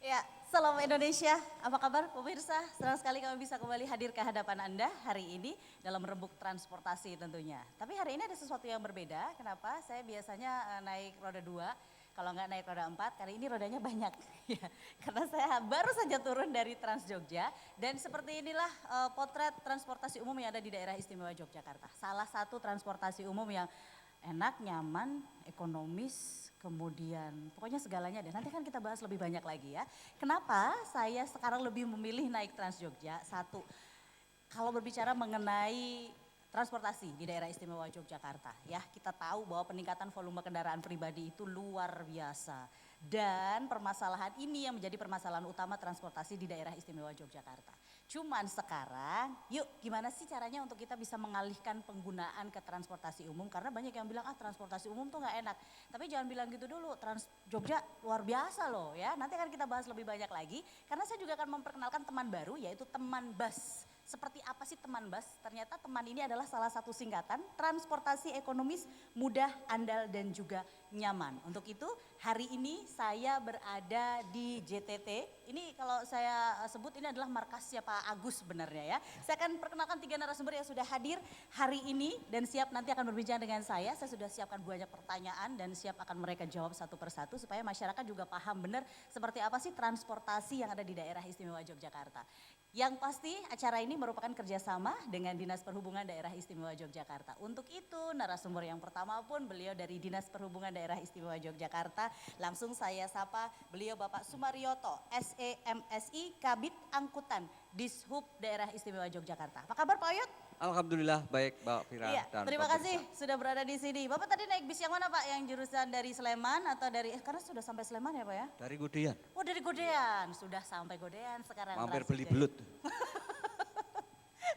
Ya, salam Indonesia. Apa kabar pemirsa? Senang sekali kami bisa kembali hadir ke hadapan Anda hari ini dalam rembuk transportasi tentunya. Tapi hari ini ada sesuatu yang berbeda. Kenapa? Saya biasanya naik roda 2, kalau nggak naik roda 4, kali ini rodanya banyak. Ya, karena saya baru saja turun dari Trans Jogja dan seperti inilah potret transportasi umum yang ada di daerah istimewa Yogyakarta. Salah satu transportasi umum yang enak, nyaman, ekonomis, kemudian pokoknya segalanya deh. Nanti kan kita bahas lebih banyak lagi ya. Kenapa saya sekarang lebih memilih naik Trans Jogja? Satu, kalau berbicara mengenai transportasi di daerah istimewa Yogyakarta ya, kita tahu bahwa peningkatan volume kendaraan pribadi itu luar biasa. Dan permasalahan ini yang menjadi permasalahan utama transportasi di daerah istimewa Yogyakarta. Cuman sekarang, yuk gimana sih caranya untuk kita bisa mengalihkan penggunaan ke transportasi umum. Karena banyak yang bilang, transportasi umum tuh gak enak. Tapi jangan bilang gitu dulu, Trans Jogja luar biasa loh ya. Nanti akan kita bahas lebih banyak lagi. Karena saya juga akan memperkenalkan teman baru, yaitu teman bus. seperti apa sih teman bus? Ternyata teman ini adalah salah satu singkatan transportasi ekonomis mudah, andal dan juga nyaman. Untuk itu hari ini saya berada di JTT. Ini kalau saya sebut ini adalah markasnya Pak Agus sebenarnya ya. Saya akan perkenalkan 3 narasumber yang sudah hadir hari ini dan siap nanti akan berbincang dengan saya. Saya sudah siapkan banyak pertanyaan dan siap akan mereka jawab satu persatu supaya masyarakat juga paham benar seperti apa sih transportasi yang ada di daerah istimewa Yogyakarta. Yang pasti acara ini merupakan kerjasama dengan Dinas Perhubungan Daerah Istimewa Yogyakarta. Untuk itu narasumber yang pertama pun beliau dari Dinas Perhubungan Daerah Istimewa Yogyakarta. Langsung saya sapa beliau Bapak Sumaryoto, SEMSI Kabid Angkutan Dishub Daerah Istimewa Yogyakarta. Apa kabar Pak Oyot? Alhamdulillah baik Mbak Fira. Iya, dan terima pemirsa. kasih sudah berada di sini. Bapak tadi naik bis yang mana Pak? Yang jurusan dari Sleman atau dari, karena sudah sampai Sleman ya Pak ya? Dari Gudian, Oh dari Godean, sudah sampai Godean sekarang. mampir Trans beli Jogja. belut.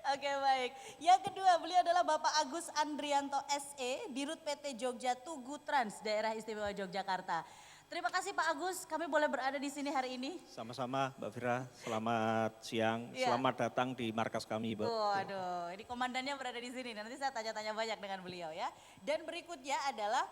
Oke baik. Yang kedua beliau adalah Bapak Agus Andrianto SE, Dirut PT Jogja Tugu Trans Daerah Istimewa Yogyakarta. Terima kasih Pak Agus, kami boleh berada di sini hari ini. Sama-sama Mbak Fira, selamat siang, Iya. selamat datang di markas kami Mbak. Waduh, ini komandannya berada di sini. Nanti saya tanya-tanya banyak dengan beliau ya. Dan berikutnya adalah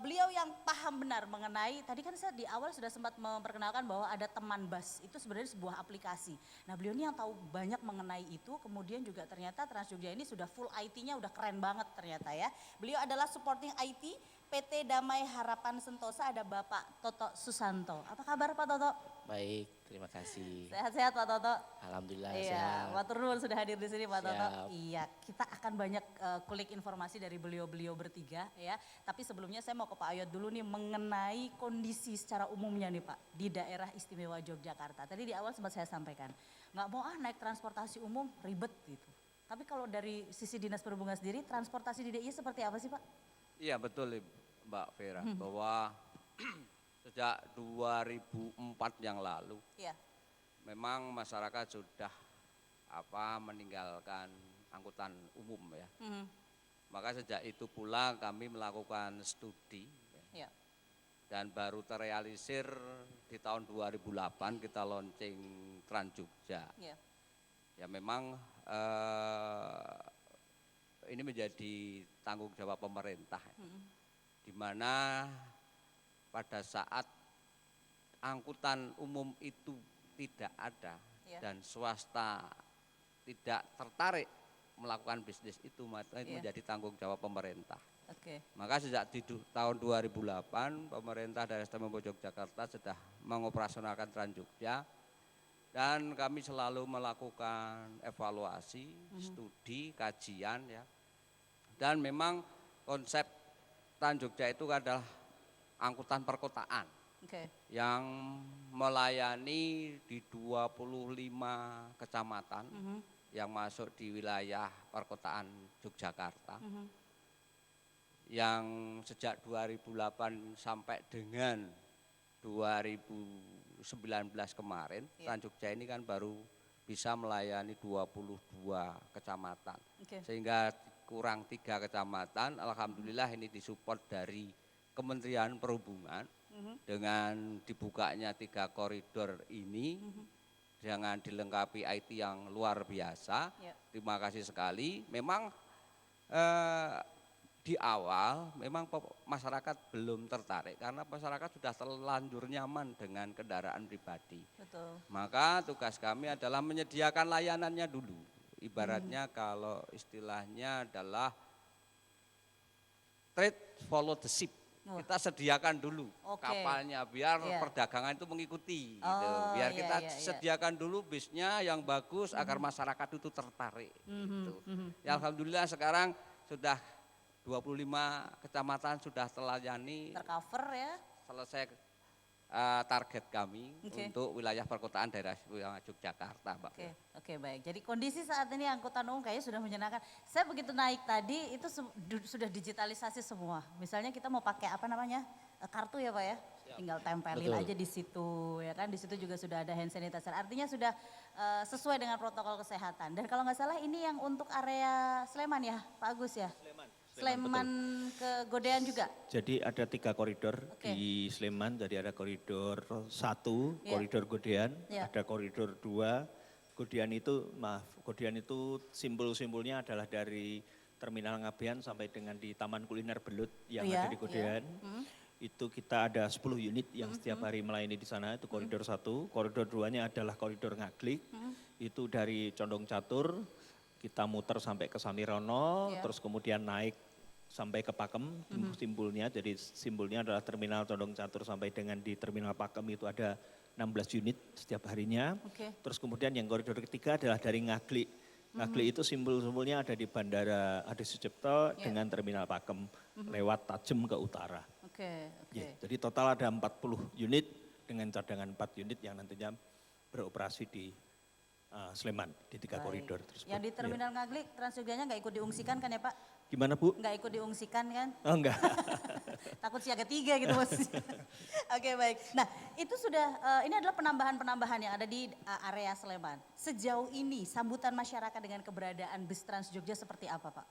beliau yang paham benar mengenai, tadi kan saya di awal sudah sempat memperkenalkan bahwa ada teman bus, itu sebenarnya sebuah aplikasi. Nah beliau ini yang tahu banyak mengenai itu, kemudian juga ternyata Trans Jogja ini sudah full IT-nya udah keren banget ternyata ya. Beliau adalah supporting IT PT Damai Harapan Sentosa, ada Bapak Toto Susanto. Apa kabar Pak Toto? Baik, terima kasih. Sehat-sehat Pak Toto? Alhamdulillah Iya, sehat. Matur nuwun sudah hadir di sini Pak Toto. Siap. Iya, kita akan banyak kulik informasi dari beliau-beliau bertiga ya. Tapi sebelumnya saya mau ke Pak Ayot dulu nih mengenai kondisi secara umumnya nih Pak di daerah istimewa Yogyakarta. Tadi di awal sempat saya sampaikan, nggak mau naik transportasi umum ribet gitu. Tapi kalau dari sisi Dinas Perhubungan sendiri, transportasi di DIY seperti apa sih Pak? Iya betul Mbak Fira, bahwa sejak 2004 yang lalu Iya. memang masyarakat sudah meninggalkan angkutan umum ya. Mhm. Maka sejak itu pula kami melakukan studi ya, Iya. dan baru terrealisir di tahun 2008 kita launching Trans Jogja. Iya. Ya memang ini menjadi tanggung jawab pemerintah, di mana pada saat angkutan umum itu tidak ada Iya. dan swasta tidak tertarik melakukan bisnis itu, maka itu Iya. menjadi tanggung jawab pemerintah. Oke. Maka sejak tahun 2008 pemerintah daerah istimewa Yogyakarta sudah mengoperasionalkan Trans Jogja. Dan kami selalu melakukan evaluasi, studi, kajian ya. Dan memang konsep Trans Jogja itu adalah angkutan perkotaan Oke. yang melayani di 25 kecamatan yang masuk di wilayah perkotaan Yogyakarta. Yang sejak 2008 sampai dengan 2019 kemarin, Iya. Trans Jogja ini kan baru bisa melayani 22 kecamatan. Oke. Sehingga kurang 3 kecamatan, alhamdulillah ini disupport dari Kementerian Perhubungan dengan dibukanya 3 koridor ini, dengan dilengkapi IT yang luar biasa. Iya. Terima kasih sekali. Memang di awal memang masyarakat belum tertarik karena masyarakat sudah terlanjur nyaman dengan kendaraan pribadi. Betul. Maka tugas kami adalah menyediakan layanannya dulu. Ibaratnya kalau istilahnya adalah trade follow the ship. Wah. Kita sediakan dulu Oke. kapalnya biar Iya. perdagangan itu mengikuti. Oh, gitu. Biar iya, kita iya, iya. sediakan dulu bisnya yang bagus agar masyarakat itu tertarik. Gitu. Ya alhamdulillah sekarang sudah 25 kecamatan sudah terlayani, Tercover ya. selesai target kami Oke. untuk wilayah perkotaan daerah istimewa Yogyakarta, Mbak. Oke baik. Jadi kondisi saat ini angkutan umum kayaknya sudah menyenangkan. Saya begitu naik tadi itu sudah digitalisasi semua. Misalnya kita mau pakai apa namanya kartu ya Pak ya, tinggal tempelin Betul. aja di situ ya kan. Di situ juga sudah ada hand sanitizer. Artinya sudah sesuai dengan protokol kesehatan. Dan kalau nggak salah ini yang untuk area Sleman ya, Pak Agus ya. Sleman ke Godean juga. Jadi ada 3 koridor Oke. di Sleman, jadi ada koridor 1, Iya. koridor Godean, Iya. ada koridor 2, Kodian itu simbol-simbolnya adalah dari Terminal Ngabean sampai dengan di Taman Kuliner Belut yang Oh ya, ada di Kodian. Itu kita ada 10 unit yang setiap hari melayani di sana, itu koridor 1. Koridor 2-nya adalah koridor Ngaglik, itu dari Condong Catur, kita muter sampai ke Samirono, Iya. terus kemudian naik sampai ke Pakem, simbolnya. Jadi simbolnya adalah Terminal Condong Catur sampai dengan di Terminal Pakem itu ada 16 unit setiap harinya. Oke. Terus kemudian yang koridor ketiga adalah dari Ngaglik. Ngaglik itu simbol-simbolnya ada di Bandara Adi Sucipto dengan Terminal Pakem lewat Tajem ke utara. Oke. Ya, jadi total ada 40 unit dengan cadangan 4 unit yang nantinya beroperasi di Sleman di 3 Baik. koridor tersebut. Yang di Ya. Terminal Ngaglik, Transjogjanya nggak ikut diungsikan kan ya Pak? Gimana Bu? Nggak ikut diungsikan kan? Oh enggak. Takut siaga 3 gitu maksudnya. Oke baik. Nah itu sudah, ini adalah penambahan-penambahan yang ada di area Sleman. Sejauh ini sambutan masyarakat dengan keberadaan bus Trans Jogja seperti apa Pak?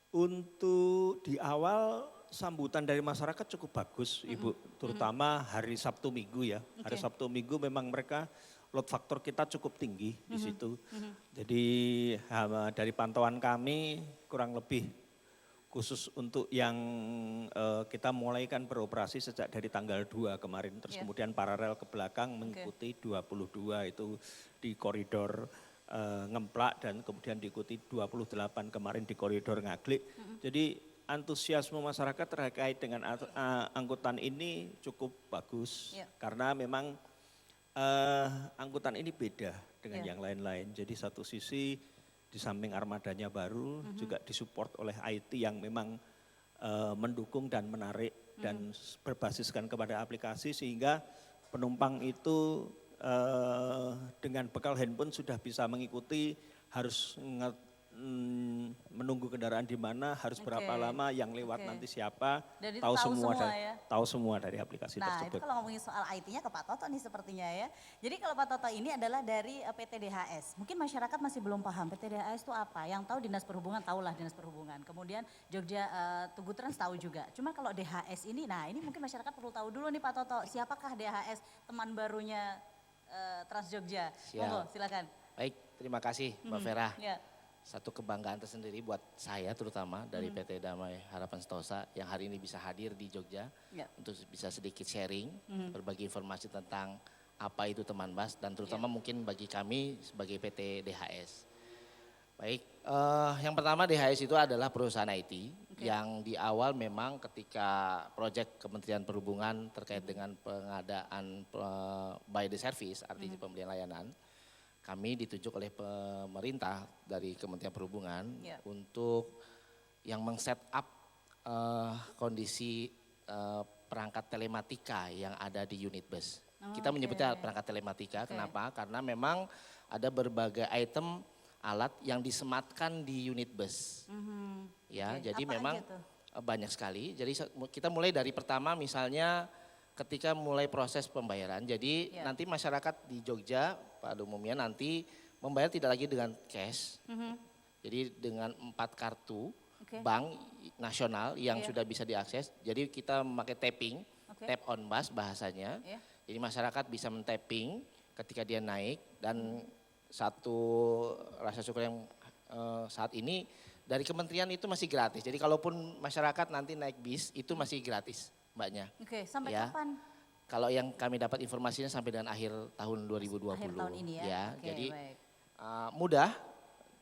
Untuk di awal sambutan dari masyarakat cukup bagus Ibu, terutama hari Sabtu Minggu ya. Hari Oke. Sabtu Minggu memang mereka load faktor kita cukup tinggi di situ. Jadi dari pantauan kami kurang lebih khusus untuk yang kita mulai kan beroperasi sejak dari tanggal 2 kemarin. Terus Iya. kemudian paralel ke belakang mengikuti 22 itu di koridor Ngemplak dan kemudian diikuti 28 kemarin di koridor Ngaglik. Jadi antusiasme masyarakat terkait dengan angkutan ini cukup bagus. Iya. Karena memang angkutan ini beda dengan Iya. yang lain-lain. Jadi satu sisi di samping armadanya baru juga disupport oleh IT yang memang mendukung dan menarik dan berbasiskan kepada aplikasi sehingga penumpang itu dengan bekal handphone sudah bisa mengikuti harus menunggu kendaraan di mana, harus berapa Oke. lama, yang lewat Oke. nanti siapa, Dan itu tahu tahu semua, semua ya? tahu semua dari aplikasi Nah itu tersebut. kalau ngomongin soal IT-nya ke Pak Toto nih sepertinya ya. Jadi kalau Pak Toto ini adalah dari PT DHS. Mungkin masyarakat masih belum paham PT DHS itu apa. Yang tahu Dinas Perhubungan, tahulah Dinas Perhubungan. Kemudian Jogja Tugu Trans tahu juga. Cuma kalau DHS ini, nah ini mungkin masyarakat perlu tahu dulu nih Pak Toto. Siapakah DHS teman barunya Trans Jogja? Siap. Monggo silakan. Baik, terima kasih Mbak Vera. Ya. Satu kebanggaan tersendiri buat saya terutama dari PT Damai Harapan Sentosa yang hari ini bisa hadir di Jogja Ya. untuk bisa sedikit sharing, berbagi informasi tentang apa itu teman bus dan terutama mungkin bagi kami sebagai PT DHS. Baik, yang pertama DHS itu adalah perusahaan IT yang di awal memang ketika proyek Kementerian Perhubungan terkait dengan pengadaan by the service, artinya pembelian layanan, kami ditunjuk oleh pemerintah dari Kementerian Perhubungan Ya. untuk yang meng-set up kondisi perangkat telematika yang ada di unit bus. Kita menyebutnya perangkat telematika, kenapa? Karena memang ada berbagai item alat yang disematkan di unit bus. Ya, Oke, jadi apa memang aja tuh? banyak sekali. Jadi kita mulai dari pertama misalnya ketika mulai proses pembayaran. Jadi Ya. nanti masyarakat di Jogja pada umumnya nanti membayar tidak lagi dengan cash. Jadi dengan 4 kartu Oke. bank nasional yang Iya. sudah bisa diakses. Jadi kita memakai tapping, Oke. tap on bus bahasanya. Ya. Jadi masyarakat bisa men-tapping ketika dia naik dan satu rasa syukur yang saat ini dari kementerian itu masih gratis. Jadi kalaupun masyarakat nanti naik bis itu masih gratis mbaknya. Oke, sampai Ya. kapan? Kalau yang kami dapat informasinya sampai dengan akhir tahun 2020. Akhir tahun ini ya. Oke, jadi baik. mudah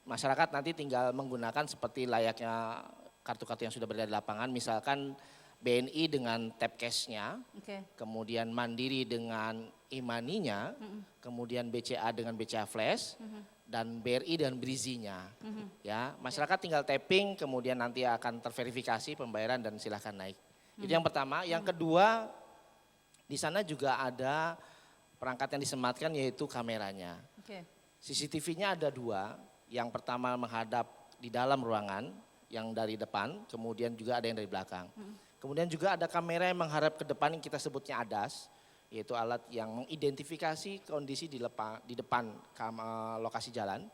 masyarakat nanti tinggal menggunakan seperti layaknya kartu-kartu yang sudah berada di lapangan. Misalkan BNI dengan tap cash-nya, Oke. kemudian Mandiri dengan e-money-nya, kemudian BCA dengan BCA Flash, dan BRI dan Brizi-nya. Ya, masyarakat tinggal tapping, kemudian nanti akan terverifikasi pembayaran dan silahkan naik. Itu yang pertama. Yang kedua, di sana juga ada perangkat yang disematkan yaitu kameranya. Oke. CCTV-nya ada 2, yang pertama menghadap di dalam ruangan, yang dari depan, kemudian juga ada yang dari belakang. Kemudian juga ada kamera yang menghadap ke depan yang kita sebutnya ADAS, yaitu alat yang mengidentifikasi kondisi di depan lokasi jalan.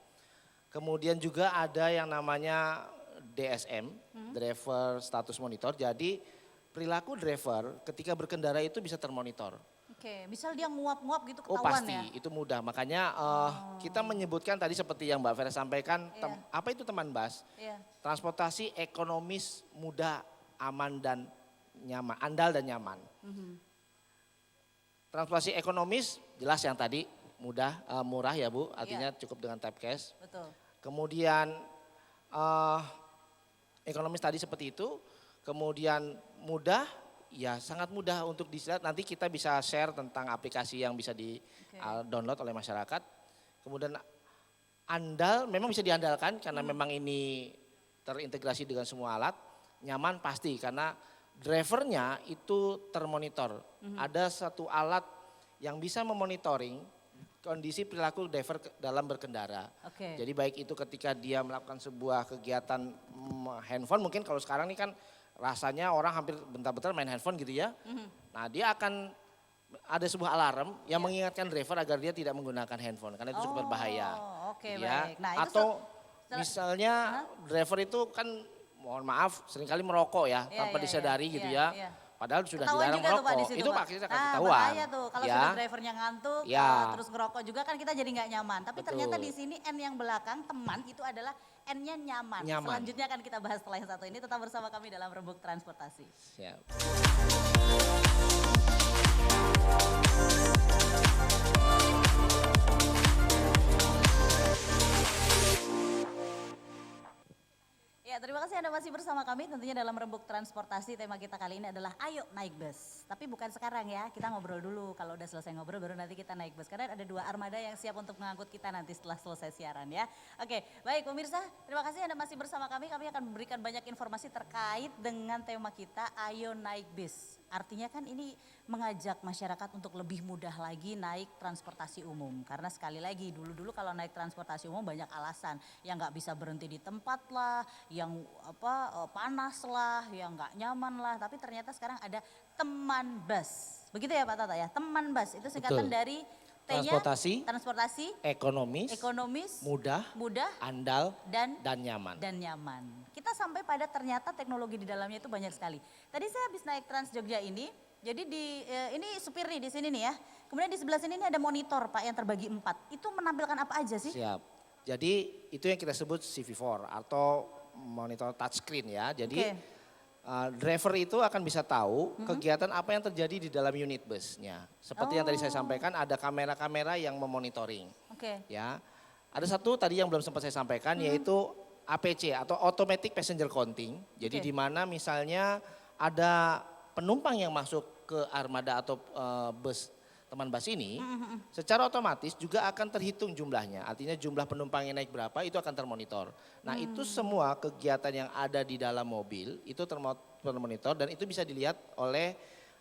Kemudian juga ada yang namanya DSM, Driver Status Monitor. Jadi perilaku driver ketika berkendara itu bisa termonitor. Oke, misal dia nguap-nguap gitu Oh ketahuan pasti, ya? itu mudah. Makanya kita menyebutkan tadi seperti yang Mbak Vera sampaikan, Iya. apa itu teman bus? Iya. Transportasi ekonomis, mudah, aman dan nyaman, andal dan nyaman. Transportasi ekonomis jelas yang tadi mudah, murah ya Bu, artinya cukup dengan tap cash. Betul. Kemudian ekonomis tadi seperti itu, kemudian mudah, ya sangat mudah untuk dilihat. Nanti kita bisa share tentang aplikasi yang bisa di download oleh masyarakat. Kemudian andal memang bisa diandalkan karena memang ini terintegrasi dengan semua alat. Nyaman pasti karena drivernya itu termonitor. Ada satu alat yang bisa memonitoring kondisi perilaku driver dalam berkendara. Oke. Jadi baik itu ketika dia melakukan sebuah kegiatan handphone, mungkin kalau sekarang ini kan rasanya orang hampir bentar-bentar main handphone gitu ya. Nah dia akan ada sebuah alarm yang mengingatkan driver agar dia tidak menggunakan handphone karena itu cukup berbahaya. Oh, oke, Ya. baik. Nah, itu Atau misalnya driver itu kan mohon maaf seringkali merokok ya Iya, tanpa iya, disadari iya, gitu iya, ya. iya. Padahal sudah ketahuan dilarang juga tuh Pak di merokok. situ Itu Pak. pasti akan Nah, ketahuan. bahaya tuh kalau ya. sudah drivernya ngantuk, Ya. terus ngerokok juga kan kita jadi nggak nyaman. Tapi Betul. ternyata di sini N yang belakang teman itu adalah N-nya nyaman. Nyaman. Selanjutnya akan kita bahas setelah yang satu ini. Tetap bersama kami dalam Rembuk Transportasi. Siap. Ya, terima kasih Anda masih bersama kami tentunya dalam Rembuk Transportasi. Tema kita kali ini adalah ayo naik bus. Tapi bukan sekarang ya, kita ngobrol dulu. Kalau udah selesai ngobrol baru nanti kita naik bus. Karena ada 2 armada yang siap untuk mengangkut kita nanti setelah selesai siaran ya. Oke, baik pemirsa, terima kasih Anda masih bersama kami. Kami akan memberikan banyak informasi terkait dengan tema kita ayo naik bus. Artinya kan ini mengajak masyarakat untuk lebih mudah lagi naik transportasi umum. Karena sekali lagi dulu-dulu kalau naik transportasi umum banyak alasan. Yang nggak bisa berhenti di tempat lah, yang panas lah, yang nggak nyaman lah. Tapi ternyata sekarang ada teman bus. Begitu ya Pak Tata ya, teman bus itu singkatan Betul. dari T-nya transportasi, ekonomis, mudah, mudah, andal dan nyaman. nyaman. Kita sampai pada ternyata teknologi di dalamnya itu banyak sekali. Tadi saya habis naik Trans Jogja ini, jadi ini supir nih di sini nih ya. Kemudian di sebelah sini ini ada monitor Pak yang terbagi 4. Itu menampilkan apa aja sih? Siap. Jadi itu yang kita sebut CV4 atau monitor touchscreen ya. Jadi Oke. driver itu akan bisa tahu kegiatan apa yang terjadi di dalam unit busnya. Seperti yang tadi saya sampaikan ada kamera-kamera yang memonitoring. Oke. Ya. Ada satu tadi yang belum sempat saya sampaikan yaitu APC atau Automatic Passenger Counting. Jadi Oke. di mana misalnya ada penumpang yang masuk ke armada atau bus teman bus ini, secara otomatis juga akan terhitung jumlahnya. Artinya jumlah penumpang yang naik berapa itu akan termonitor. Nah itu semua kegiatan yang ada di dalam mobil itu termonitor dan itu bisa dilihat oleh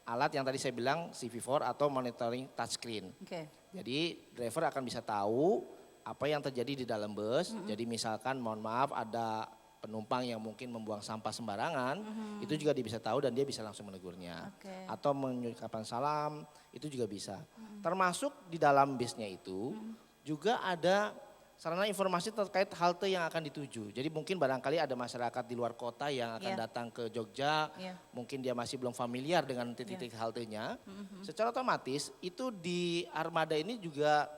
alat yang tadi saya bilang CV4 atau monitoring touchscreen. Oke. Jadi driver akan bisa tahu apa yang terjadi di dalam bus. Jadi misalkan mohon maaf ada penumpang yang mungkin membuang sampah sembarangan, itu juga dia bisa tahu dan dia bisa langsung menegurnya. Oke. Atau mengucapkan salam, itu juga bisa. Termasuk di dalam busnya itu juga ada sarana informasi terkait halte yang akan dituju. Jadi mungkin barangkali ada masyarakat di luar kota yang akan Iya. datang ke Jogja, Iya. mungkin dia masih belum familiar dengan titik-titik haltenya. Secara otomatis itu di armada ini juga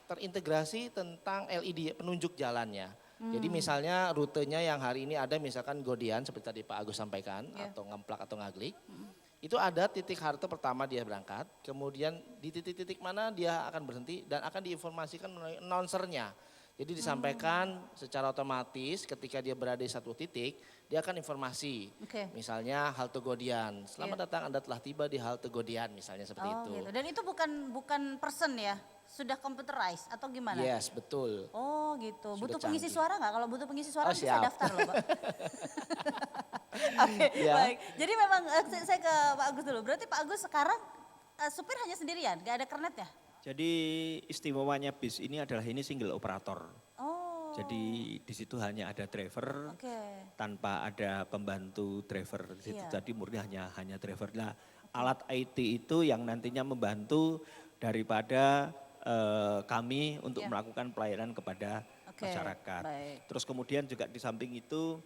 terintegrasi tentang LED penunjuk jalannya. Jadi misalnya rutenya yang hari ini ada misalkan Godian seperti tadi Pak Agus sampaikan Iya. atau Ngemplak atau Ngaglik. Itu ada titik halte pertama dia berangkat, kemudian di titik-titik mana dia akan berhenti dan akan diinformasikan melalui announcernya. Jadi disampaikan secara otomatis ketika dia berada di satu titik, dia akan informasi. Oke. Misalnya halte Godian, selamat datang Anda telah tiba di halte Godian misalnya seperti Oh itu. gitu. Dan itu bukan person ya? Sudah computerized atau gimana? Yes, betul. Oh gitu. Sudah Butuh pengisi canggih. suara nggak? Kalau butuh pengisi suara Oh, bisa siap. daftar loh Pak. Oke, Ya. baik. Jadi memang saya ke Pak Agus dulu. Berarti Pak Agus sekarang supir hanya sendirian, nggak ada kernet ya? Jadi istimewanya bis ini adalah ini single operator. Oh. Jadi di situ hanya ada driver Oke. tanpa ada pembantu driver. Di situ Iya. tadi murni hanya driver. Nah, alat IT itu yang nantinya membantu daripada kami untuk Iya. melakukan pelayanan kepada Oke, masyarakat. baik. Terus kemudian juga di samping itu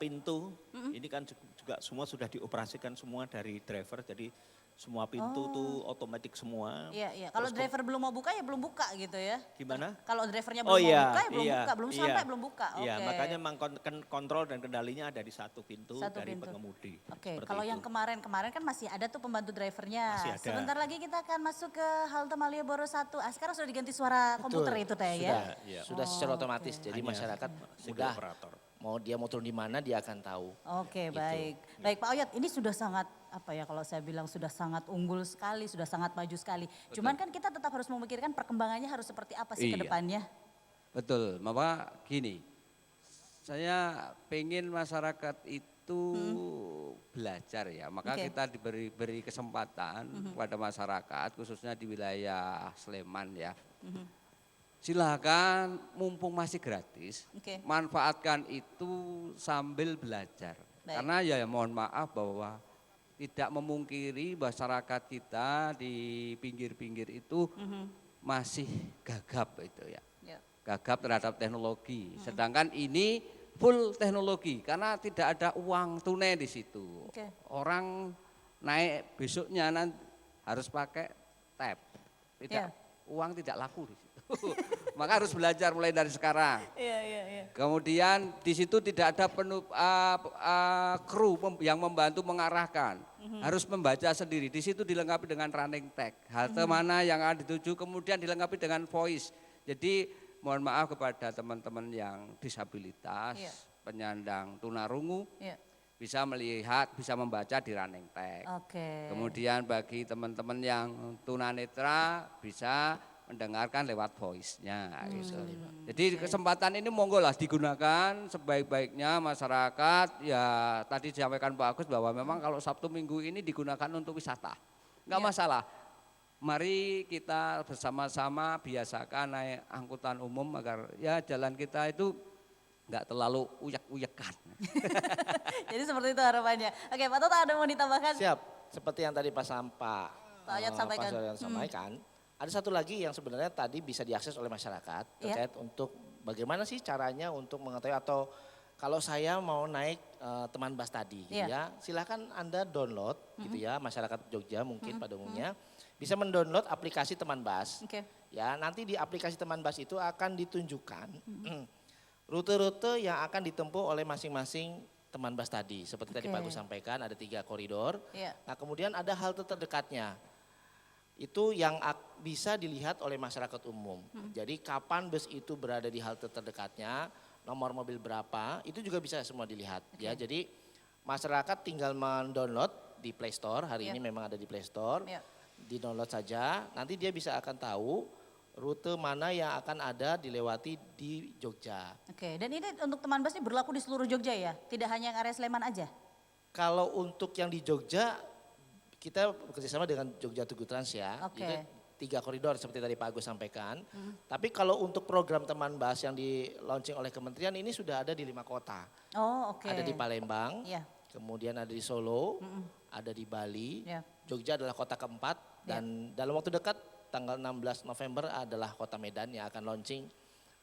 pintu ini kan juga semua sudah dioperasikan semua dari driver. Jadi semua pintu tuh otomatis semua. Iya, iya. Kalau Terus driver belum mau buka ya belum buka gitu ya. gimana? Kalau drivernya Oh belum mau iya, buka ya belum iya, buka, belum iya. sampai belum buka. Iya, Oke. makanya memang kontrol dan kendalinya ada di satu pintu Satu dari pintu. pengemudi. Oke, Seperti kalau itu. yang kemarin kan masih ada tuh pembantu drivernya. Masih ada. Sebentar lagi kita akan masuk ke halte Malioboro 1. Sekarang sudah diganti suara komputer itu teh ya. Sudah, Iya. sudah secara otomatis. Jadi Hanya masyarakat single mudah operator. mau dia mau turun di mana dia akan tahu. Oke, Gitu. baik. Baik Pak Oyot, ini sudah sangat apa ya kalau saya bilang sudah sangat unggul sekali, sudah sangat maju sekali. Cuman kan kita tetap harus memikirkan perkembangannya harus seperti apa sih ke Iya. depannya. Betul, Mama gini, saya pengen masyarakat itu belajar ya, maka Oke. kita beri kesempatan kepada masyarakat khususnya di wilayah Sleman ya. Silakan mumpung masih gratis, Oke. manfaatkan itu sambil belajar. Baik. Karena ya mohon maaf bahwa tidak memungkiri masyarakat kita di pinggir-pinggir itu masih gagap itu ya. Ya. Gagap terhadap teknologi. Sedangkan ini full teknologi karena tidak ada uang tunai di situ. Oke. Orang naik besoknya nanti harus pakai tap. Tidak Ya. uang tidak laku di situ. Maka harus belajar mulai dari sekarang. Iya, iya, iya. Kemudian di situ tidak ada kru yang membantu mengarahkan. Harus membaca sendiri. Di situ dilengkapi dengan running tag. Halte mana yang akan dituju kemudian dilengkapi dengan voice. Jadi mohon maaf kepada teman-teman yang disabilitas, Iya. penyandang tunarungu Iya. bisa melihat, bisa membaca di running tag. Oke. Kemudian bagi teman-teman yang tunanetra bisa mendengarkan lewat voice-nya. Gitu. Jadi kesempatan ini monggo lah digunakan sebaik-baiknya masyarakat. Ya tadi disampaikan Pak Agus bahwa memang kalau Sabtu Minggu ini digunakan untuk wisata. Enggak Ya. masalah. Mari kita bersama-sama biasakan naik angkutan umum agar ya jalan kita itu enggak terlalu uyak-uyakan. Jadi seperti itu harapannya. Oke, Pak Toto ada mau ditambahkan? Siap, seperti yang tadi Pak Oyot sampaikan. sampaikan, ada satu lagi yang sebenarnya tadi bisa diakses oleh masyarakat Iya. terkait untuk bagaimana sih caranya untuk mengetahui atau kalau saya mau naik teman bus tadi gitu Iya. ya, silakan Anda download gitu ya, masyarakat Jogja mungkin pada umumnya bisa mendownload aplikasi teman bus. Oke. Ya, nanti di aplikasi teman bus itu akan ditunjukkan rute-rute yang akan ditempuh oleh masing-masing teman bus tadi. Seperti tadi Oke. Pak Agus sampaikan ada 3 koridor. Iya. Nah kemudian ada halte terdekatnya. Itu yang bisa dilihat oleh masyarakat umum. Jadi kapan bus itu berada di halte terdekatnya, nomor mobil berapa, itu juga bisa semua dilihat. Ya, jadi masyarakat tinggal mendownload di Play Store, hari Iya. ini memang ada di Play Store. Iya. Di-download saja, nanti dia bisa akan tahu rute mana yang akan ada dilewati di Jogja. Oke, dan ini untuk teman bus ini berlaku di seluruh Jogja ya? Tidak hanya yang area Sleman aja? Kalau untuk yang di Jogja, kita bekerjasama dengan Jogja Tugu Trans ya. Oke. Itu 3 koridor seperti tadi Pak Agus sampaikan. Tapi kalau untuk program teman bus yang di launching oleh kementerian ini sudah ada di 5 kota. Oh, oke. Ada di Palembang, Iya. kemudian ada di Solo, ada di Bali. Iya. Jogja adalah kota keempat dan dalam waktu dekat tanggal 16 November adalah kota Medan yang akan launching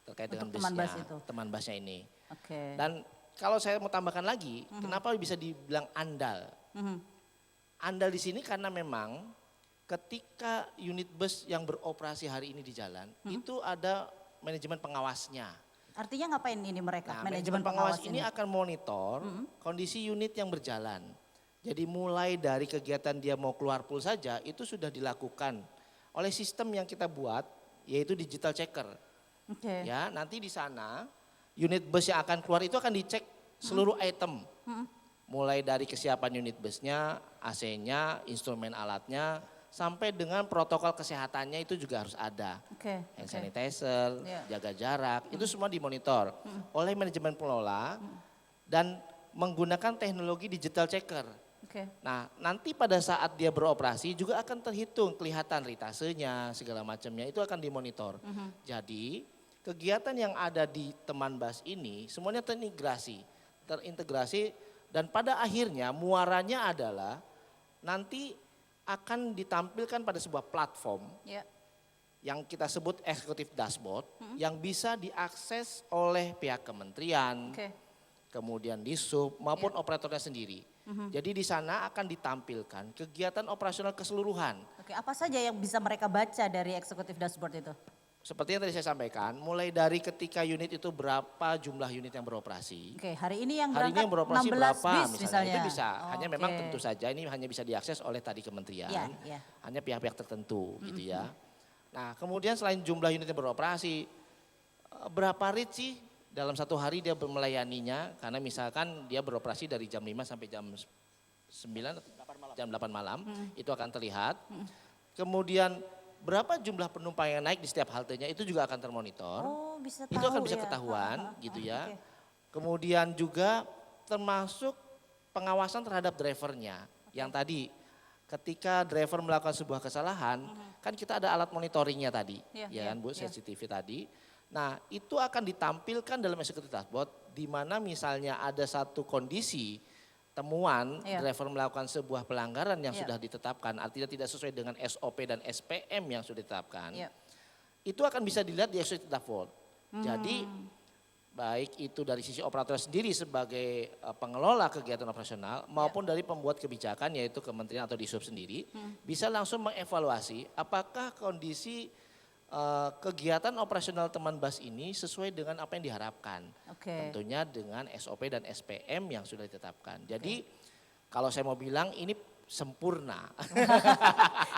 terkait dengan Untuk teman busnya, bus itu. teman busnya ini. Oke. Dan kalau saya mau tambahkan lagi, kenapa bisa dibilang andal? Mhm. Andal di sini karena memang ketika unit bus yang beroperasi hari ini di jalan, itu ada manajemen pengawasnya. Artinya ngapain ini mereka? Nah, manajemen pengawas ini akan monitor kondisi unit yang berjalan. Jadi mulai dari kegiatan dia mau keluar pool saja, itu sudah dilakukan oleh sistem yang kita buat, yaitu digital checker. Oke. Ya, nanti di sana unit bus yang akan keluar itu akan dicek seluruh item. Mulai dari kesiapan unit busnya, AC-nya, instrumen alatnya, sampai dengan protokol kesehatannya itu juga harus ada. Oke. Hand Oke. sanitizer, Iya. jaga jarak, itu semua dimonitor oleh manajemen pengelola dan menggunakan teknologi digital checker. Oke. Nah, nanti pada saat dia beroperasi juga akan terhitung kelihatan ritasenya, segala macamnya itu akan dimonitor. Jadi, kegiatan yang ada di teman bus ini semuanya terintegrasi dan pada akhirnya muaranya adalah nanti akan ditampilkan pada sebuah platform Ya. yang kita sebut executive dashboard yang bisa diakses oleh pihak kementerian, Oke. kemudian di sub maupun operatornya sendiri. Jadi di sana akan ditampilkan kegiatan operasional keseluruhan. Oke, apa saja yang bisa mereka baca dari eksekutif dashboard itu? Seperti yang tadi saya sampaikan, mulai dari ketika unit itu berapa jumlah unit yang beroperasi. Oke, hari ini yang Hari ini berangkat yang beroperasi 16 berapa bis misalnya. Itu bisa, hanya Oke. memang tentu saja ini hanya bisa diakses oleh tadi kementerian. Iya, iya. Hanya pihak-pihak tertentu gitu ya. Nah kemudian selain jumlah unit yang beroperasi, berapa rate sih dalam satu hari dia melayaninya. Karena misalkan dia beroperasi dari jam 5 sampai jam 9, jam 8 malam, itu akan terlihat. Kemudian berapa jumlah penumpang yang naik di setiap haltenya itu juga akan termonitor. Oh, bisa Itu tahu akan bisa ya. ketahuan gitu ya. Oke. Kemudian juga termasuk pengawasan terhadap drivernya. Yang tadi ketika driver melakukan sebuah kesalahan, kan kita ada alat monitoringnya tadi, Iya, ya iya, kan Bu, iya. CCTV tadi. Nah itu akan ditampilkan dalam executive dashboard di mana misalnya ada satu kondisi temuan Iya. driver melakukan sebuah pelanggaran yang Iya. sudah ditetapkan, artinya tidak sesuai dengan SOP dan SPM yang sudah ditetapkan. Iya. Itu akan bisa dilihat di executive dashboard. Jadi baik itu dari sisi operator sendiri sebagai pengelola kegiatan operasional maupun dari pembuat kebijakan yaitu kementerian atau Disub sendiri bisa langsung mengevaluasi apakah kondisi kegiatan operasional teman bus ini sesuai dengan apa yang diharapkan. Oke. Tentunya dengan SOP dan SPM yang sudah ditetapkan. Jadi kalau saya mau bilang ini sempurna.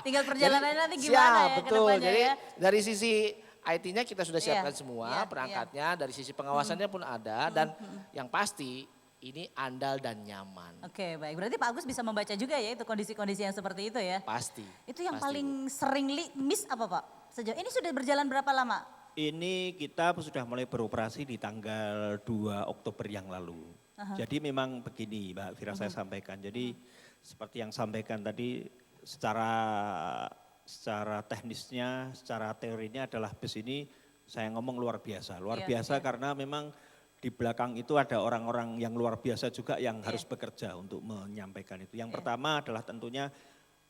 Tinggal perjalanannya nanti Siap, gimana ya ke betul. depannya Jadi ya. dari sisi IT-nya kita sudah siapkan Iya, semua, iya, perangkatnya, dari sisi pengawasannya pun ada, dan yang pasti ini andal dan nyaman. Oke, baik. Berarti Pak Agus bisa membaca juga ya itu kondisi-kondisi yang seperti itu ya. Pasti. Itu yang pasti, paling Bu. sering miss apa Pak? Sejauh ini sudah berjalan berapa lama? Ini kita sudah mulai beroperasi di tanggal 2 Oktober yang lalu. Jadi memang begini Mbak Fira saya sampaikan. Jadi seperti yang sampaikan tadi secara teknisnya, secara teorinya adalah bus ini saya ngomong luar biasa. Luar Iya, biasa iya. karena memang di belakang itu ada orang-orang yang luar biasa juga yang harus bekerja untuk menyampaikan itu. Yang pertama adalah tentunya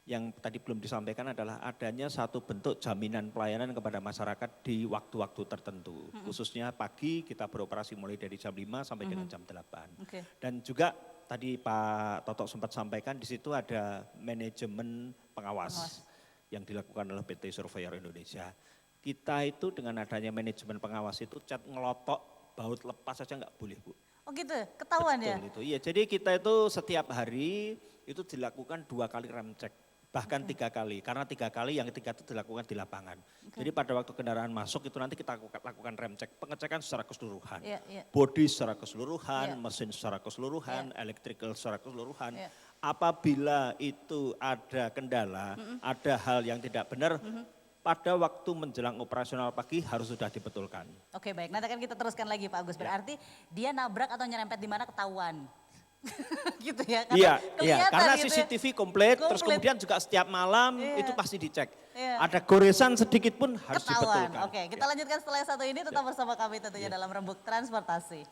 yang tadi belum disampaikan adalah adanya satu bentuk jaminan pelayanan kepada masyarakat di waktu-waktu tertentu. Khususnya pagi kita beroperasi mulai dari jam 5 sampai dengan jam 8. Oke. Dan juga tadi Pak Toto sempat sampaikan di situ ada manajemen pengawas yang dilakukan oleh PT Surveyor Indonesia. Kita itu dengan adanya manajemen pengawas itu cat ngelotok baut lepas saja nggak boleh Bu. Oh gitu, ketahuan ya? Betul itu. Iya, jadi kita itu setiap hari itu dilakukan 2 kali rem cek. Bahkan 3 kali, karena 3 kali yang ketiga itu dilakukan di lapangan. Jadi pada waktu kendaraan masuk itu nanti kita lakukan rem cek, pengecekan secara keseluruhan. Iya, iya. Bodi secara keseluruhan, Iya. mesin secara keseluruhan, electrical secara keseluruhan. Iya. Apabila itu ada kendala, ada hal yang tidak benar, pada waktu menjelang operasional pagi harus sudah dibetulkan. Oke baik, nanti akan kita teruskan lagi Pak Agus. Berarti dia nabrak atau nyerempet di mana ketahuan. Gitu ya, Iya, kelihatan karena gitu ya. CCTV komplit, terus Komplit. kemudian juga setiap malam Iya. itu pasti dicek. Iya. Ada goresan sedikit pun harus Ketahuan. dibetulkan. Oke, kita Ya. lanjutkan setelah yang satu ini tetap bersama kami tentunya dalam Rembuk Transportasi.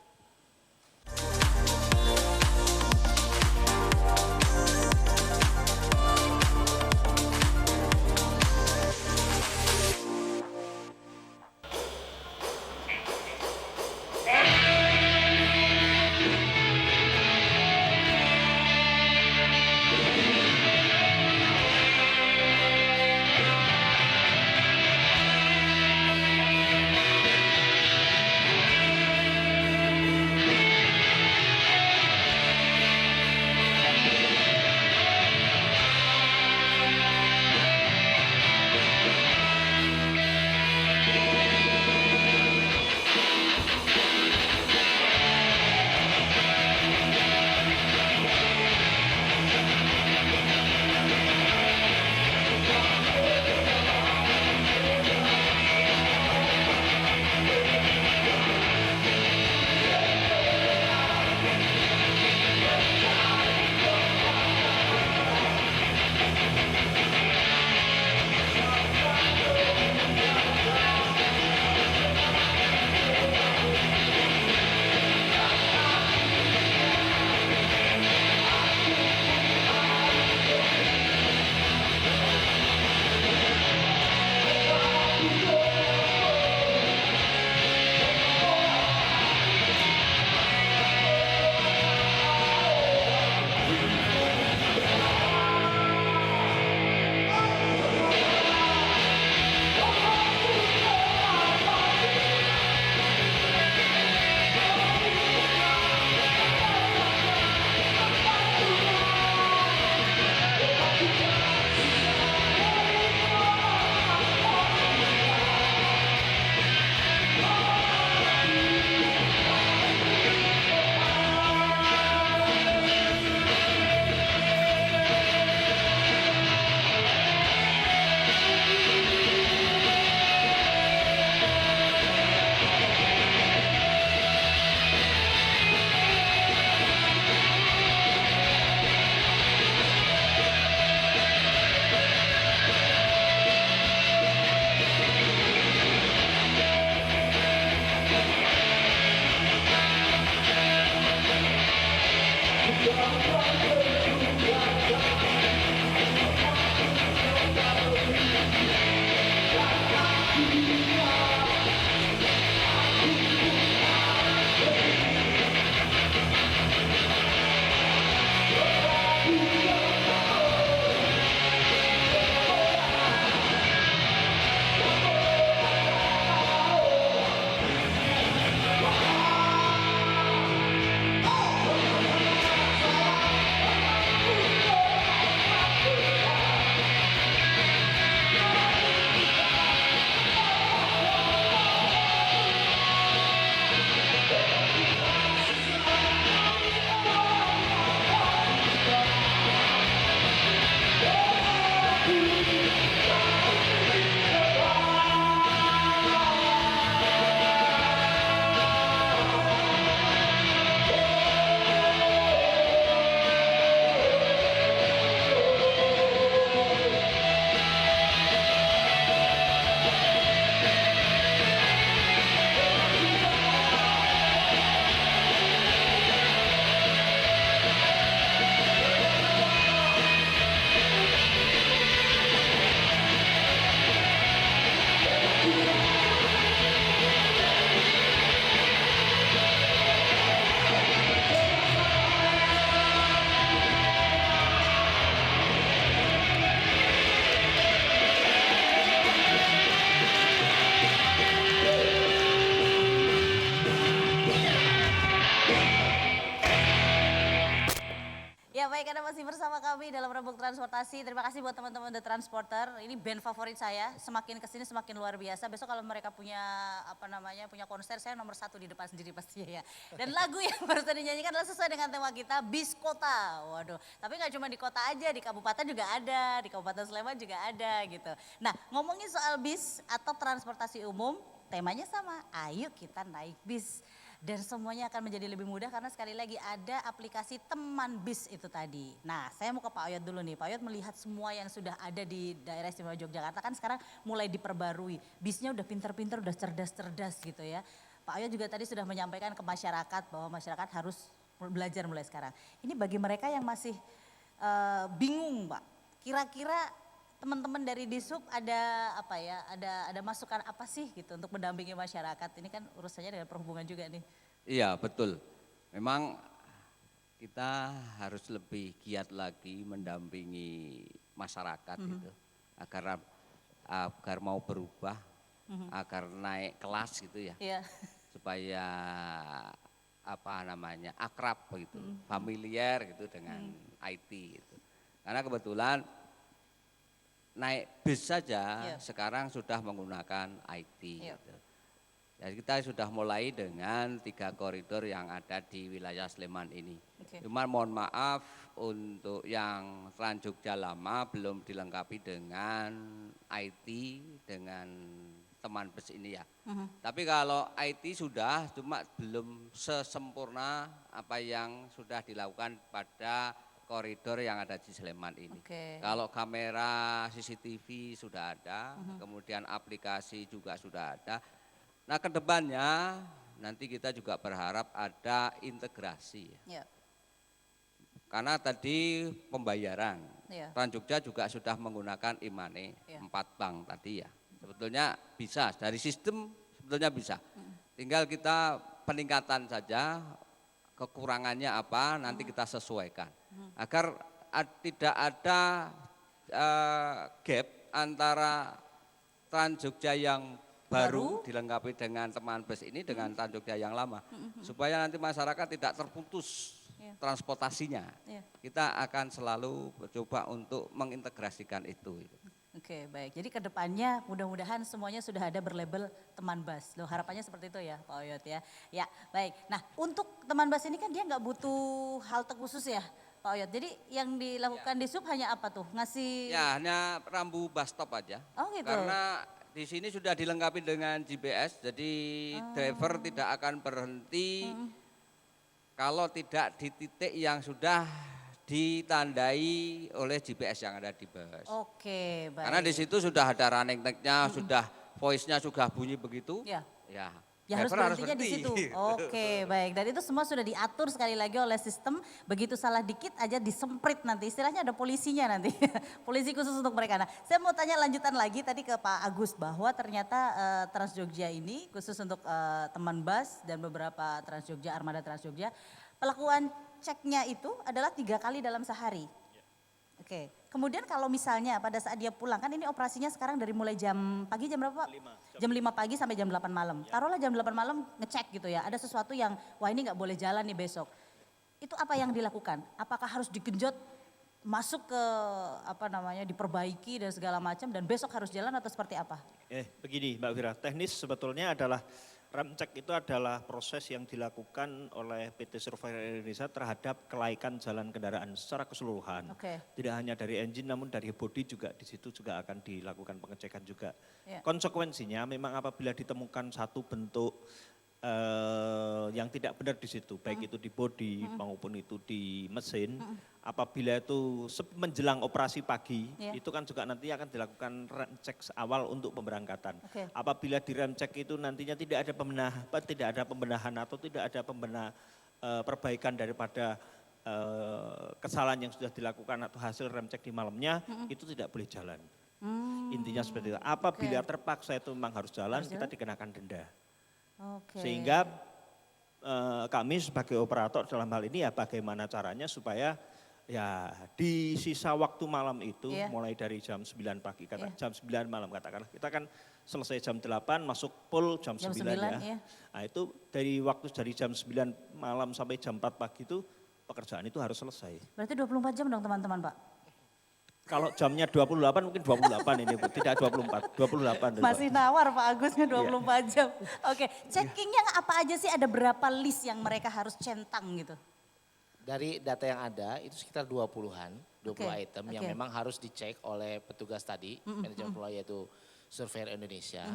Rembuk Transportasi. Terima kasih buat teman-teman The Transporter. Ini band favorit saya. Semakin kesini semakin luar biasa. Besok kalau mereka punya punya konser, saya nomor 1 di depan sendiri pastinya ya. Dan lagu yang barusan dinyanyikan adalah sesuai dengan tema kita, Bis Kota. Waduh, tapi nggak cuma di kota aja, di kabupaten juga ada, di Kabupaten Sleman juga ada gitu. Nah, ngomongin soal bis atau transportasi umum, temanya sama. Ayo kita naik bis. Dan semuanya akan menjadi lebih mudah karena sekali lagi ada aplikasi teman bis itu tadi. Nah, saya mau ke Pak Oyot dulu nih. Pak Oyot melihat semua yang sudah ada di daerah istimewa Yogyakarta kan sekarang mulai diperbarui. Bisnya udah pinter-pinter, udah cerdas-cerdas gitu ya. Pak Oyot juga tadi sudah menyampaikan ke masyarakat bahwa masyarakat harus belajar mulai sekarang. Ini bagi mereka yang masih bingung Pak. Kira-kira teman-teman dari Disub ada ada masukan apa sih gitu untuk mendampingi masyarakat? Ini kan urusannya dengan perhubungan juga nih. Iya betul, memang kita harus lebih giat lagi mendampingi masyarakat gitu, agar mau berubah, agar naik kelas gitu ya, Iya. supaya akrab gitu, familiar gitu dengan IT gitu. Karena kebetulan naik bis saja sekarang sudah menggunakan IT. Gitu. Jadi kita sudah mulai dengan 3 koridor yang ada di wilayah Sleman ini. Cuma mohon maaf untuk yang Trans Jogja lama belum dilengkapi dengan IT, dengan teman bus ini ya. Tapi kalau IT sudah, cuma belum sesempurna apa yang sudah dilakukan pada koridor yang ada di Sleman ini. Kalau kamera CCTV sudah ada, kemudian aplikasi juga sudah ada. Nah kedepannya nanti kita juga berharap ada integrasi. Ya. Karena tadi pembayaran, Trans Jogja juga sudah menggunakan e-money, 4 bank tadi ya. Sebetulnya bisa, dari sistem sebetulnya bisa. Tinggal kita peningkatan saja, kekurangannya apa nanti kita sesuaikan. Agar tidak ada gap antara Trans Jogja yang baru dilengkapi dengan teman bus ini dengan Trans Jogja yang lama. Supaya nanti masyarakat tidak terputus transportasinya. Kita akan selalu mencoba untuk mengintegrasikan itu. Oke, baik. Jadi ke depannya mudah-mudahan semuanya sudah ada berlabel teman bus. Loh, harapannya seperti itu ya Pak Oyot ya. Ya, baik. Nah, untuk teman bus ini kan dia nggak butuh halte khusus ya Pak Oyot. Jadi yang dilakukan di sub hanya apa tuh? Ngasih... Ya, hanya rambu bus stop aja. Oh gitu. Karena di sini sudah dilengkapi dengan GPS, jadi driver tidak akan berhenti kalau tidak di titik yang sudah ditandai oleh GPS yang ada di bus. Oke, baik. Karena di situ sudah ada running tag-nya, sudah voice-nya sudah bunyi begitu. Ya. Ya harus berhentinya di situ. Oke, baik. Dan itu semua sudah diatur sekali lagi oleh sistem. Begitu salah dikit aja disemprit nanti. Istilahnya ada polisinya nanti. Polisi khusus untuk mereka. Nah, saya mau tanya lanjutan lagi tadi ke Pak Agus bahwa ternyata Trans Jogja ini khusus untuk teman bus dan beberapa Trans Jogja, armada Trans Jogja, pelakuan ceknya itu adalah 3 kali dalam sehari. Oke. Kemudian kalau misalnya pada saat dia pulang, kan ini operasinya sekarang dari mulai jam pagi jam berapa Pak? Jam 5 pagi sampai jam 8 malam. Taruhlah jam 8 malam ngecek gitu ya, ada sesuatu yang wah ini nggak boleh jalan nih besok. Itu apa yang dilakukan? Apakah harus digenjot masuk ke diperbaiki dan segala macam dan besok harus jalan atau seperti apa? Begini Mbak Wira, teknis sebetulnya adalah rem cek itu adalah proses yang dilakukan oleh PT Surveyor Indonesia terhadap kelaikan jalan kendaraan secara keseluruhan. Tidak hanya dari engine namun dari bodi juga di situ juga akan dilakukan pengecekan juga. Konsekuensinya memang apabila ditemukan satu bentuk yang tidak benar di situ, baik itu di bodi maupun itu di mesin, apabila itu menjelang operasi pagi, itu kan juga nanti akan dilakukan rem cek awal untuk pemberangkatan. Apabila di rem cek itu nantinya tidak ada pembenahan atau tidak ada perbaikan daripada kesalahan yang sudah dilakukan atau hasil rem cek di malamnya, itu tidak boleh jalan. Intinya seperti itu. Apabila terpaksa itu memang harus jalan, kita dikenakan denda. Sehingga kami sebagai operator dalam hal ini ya bagaimana caranya supaya ya di sisa waktu malam itu mulai dari jam 9 pagi, jam 9 malam katakanlah, kita kan selesai jam 8 masuk full jam 9 ya. Nah itu dari jam 9 malam sampai jam 4 pagi itu pekerjaan itu harus selesai. Berarti 24 jam dong teman-teman Pak? Kalau jamnya 28 mungkin 28 ini Bu, tidak 24, 28. ini, Pak. Masih nawar Pak Agusnya 24 jam. Oke, checkingnya apa aja sih? Ada berapa list yang mereka harus centang gitu? Dari data yang ada itu sekitar 20-an, 20 Oke, item yang oke. memang harus dicek oleh petugas tadi, manajemen pengelola yaitu Surveyor Indonesia.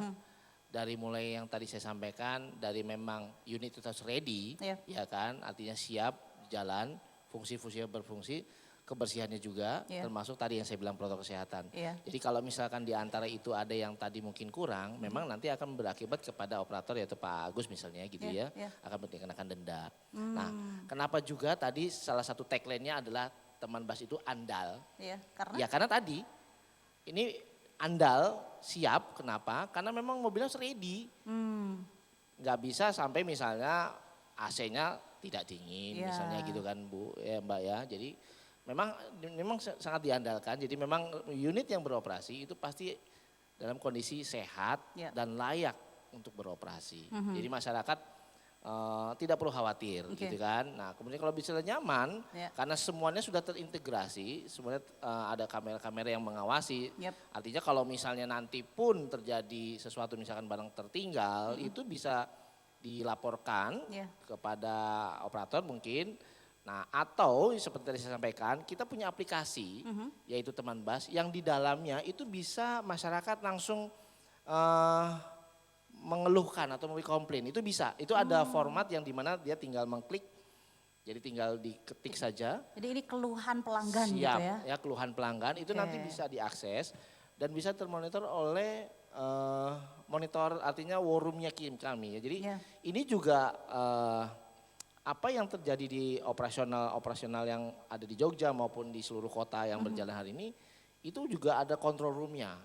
Dari mulai yang tadi saya sampaikan, dari memang unit itu harus ready, Iya. ya kan, artinya siap jalan, fungsi-fungsinya berfungsi, kebersihannya juga, Iya. termasuk tadi yang saya bilang protokol kesehatan. Iya. Jadi kalau misalkan di antara itu ada yang tadi mungkin kurang, memang nanti akan berakibat kepada operator yaitu Pak Agus misalnya gitu Iya, ya, iya. akan dikenakan denda. Nah, kenapa juga tadi salah satu tagline-nya adalah teman bas itu andal. Iya, karena Ya karena tadi ini andal siap, kenapa? Karena memang mobilnya harus ready. Nggak bisa sampai misalnya AC-nya tidak dingin Iya. misalnya gitu kan Bu, ya Mbak ya. Jadi memang sangat diandalkan. Jadi memang unit yang beroperasi itu pasti dalam kondisi sehat Ya. dan layak untuk beroperasi. Jadi masyarakat tidak perlu khawatir Oke. gitu kan. Nah kemudian kalau bisa nyaman Ya. karena semuanya sudah terintegrasi, semuanya ada kamera-kamera yang mengawasi. Yep. Artinya kalau misalnya nanti pun terjadi sesuatu misalkan barang tertinggal itu bisa dilaporkan Ya. kepada operator mungkin. Nah atau seperti tadi saya sampaikan kita punya aplikasi yaitu Teman Bas yang di dalamnya itu bisa masyarakat langsung mengeluhkan atau memberi komplain itu bisa. Itu ada format yang dimana dia tinggal mengklik, jadi tinggal diketik saja. jadi ini keluhan pelanggan Siap, gitu ya. keluhan pelanggan itu nanti Oke. bisa diakses dan bisa termonitor oleh monitor artinya war room-nya kami ya. Jadi Iya. ini juga apa yang terjadi di operasional yang ada di Jogja maupun di seluruh kota yang berjalan hari ini itu juga ada control room-nya.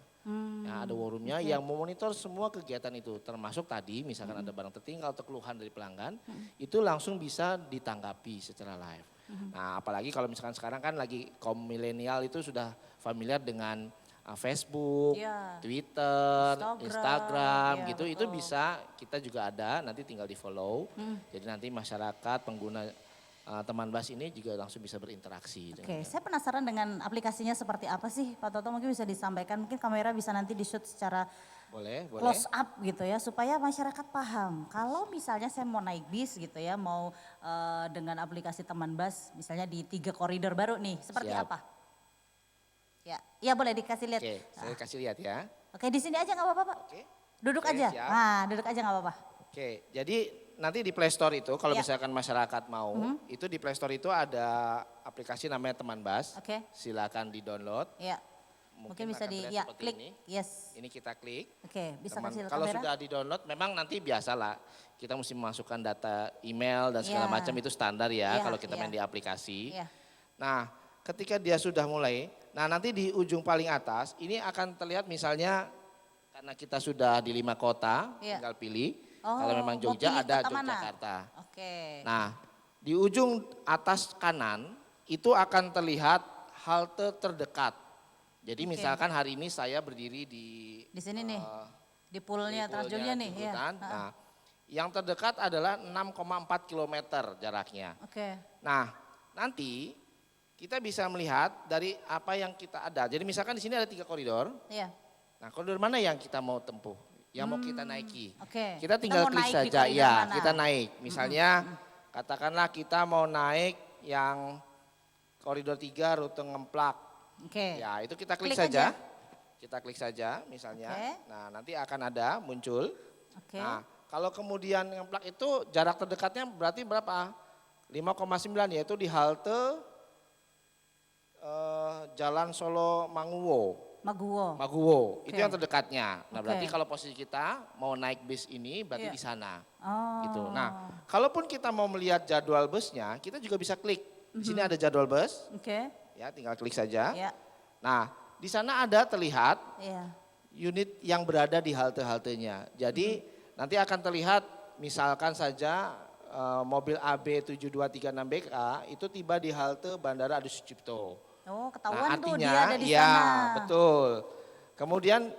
Ya, ada war room-nya yang memonitor semua kegiatan itu termasuk tadi misalkan ada barang tertinggal atau keluhan dari pelanggan itu langsung bisa ditanggapi secara live. Nah, apalagi kalau misalkan sekarang kan lagi kaum milenial itu sudah familiar dengan Facebook, Iya. Twitter, Instagram, Instagram iya, gitu itu betul. bisa kita juga ada nanti tinggal di-follow. Jadi nanti masyarakat pengguna Teman Bas ini juga langsung bisa berinteraksi Oke, dengan saya penasaran dengan aplikasinya seperti apa sih Pak Toto, mungkin bisa disampaikan, mungkin kamera bisa nanti di-shoot secara boleh. close up gitu ya supaya masyarakat paham. Kalau misalnya saya mau naik bis gitu ya, mau dengan aplikasi Teman Bas misalnya di 3 koridor baru nih, seperti Siap. apa? Ya boleh dikasih lihat. Oke, saya kasih lihat ya. Oke, di sini aja nggak apa-apa Pak. Oke. Duduk Oke, aja. siap. Nah, duduk aja nggak apa-apa. Oke, jadi nanti di Play Store itu kalau Ya. misalkan masyarakat mau, itu di Play Store itu ada aplikasi namanya Teman Bas. Oke. Silakan di-download. Ya. Mungkin bisa akan di terlihat ya seperti klik. ini. Yes. Ini kita klik. Oke, bisa kasih Kalau kamera. sudah di-download memang nanti biasalah kita mesti memasukkan data email dan segala Ya. macam itu standar ya Ya, kalau kita ya. main di aplikasi. Ya. Nah, ketika dia sudah mulai, nah nanti di ujung paling atas ini akan terlihat misalnya karena kita sudah di 5 kota, Iya. tinggal pilih. Oh, Kalau memang mau Jogja pilih ada kota mana? Yogyakarta. Oke. Nah, di ujung atas kanan itu akan terlihat halte terdekat. Jadi Oke. misalkan hari ini saya berdiri di Di sini nih. eh, Di poolnya di Trans poolnya Jogja nih, ya. Ciputan. Nah, yang terdekat adalah 6,4 kilometer jaraknya. Oke. Nah, nanti kita bisa melihat dari apa yang kita ada. Jadi misalkan di sini ada 3 koridor. Iya. Nah, koridor mana yang kita mau tempuh? Yang mau kita naiki? Oke. Kita tinggal mau klik naik di saja, koridor ya mana? kita naik. Misalnya katakanlah kita mau naik yang koridor 3 rute Ngemplak. Oke. Ya itu kita klik Klik saja. aja. Kita klik saja misalnya. Oke. Nah nanti akan ada muncul. Oke. Nah kalau kemudian Ngemplak itu jarak terdekatnya berarti berapa? 5,9 yaitu di halte Jalan Solo Manguwo. Maguwo. Itu Oke. yang terdekatnya. Nah, Oke. berarti kalau posisi kita mau naik bis ini berarti Iya. di sana. Oh. Gitu. Nah, kalaupun kita mau melihat jadwal busnya, kita juga bisa klik. Di sini ada jadwal bus, Oke. ya tinggal klik saja. Ya. Nah, di sana ada terlihat Iya. unit yang berada di halte-haltenya. Jadi nanti akan terlihat misalkan saja mobil AB 7236BK itu tiba di halte Bandara Adi Sucipto. Oh, ketahuan tuh dia artinya, ada di ya, sana. betul. Kemudian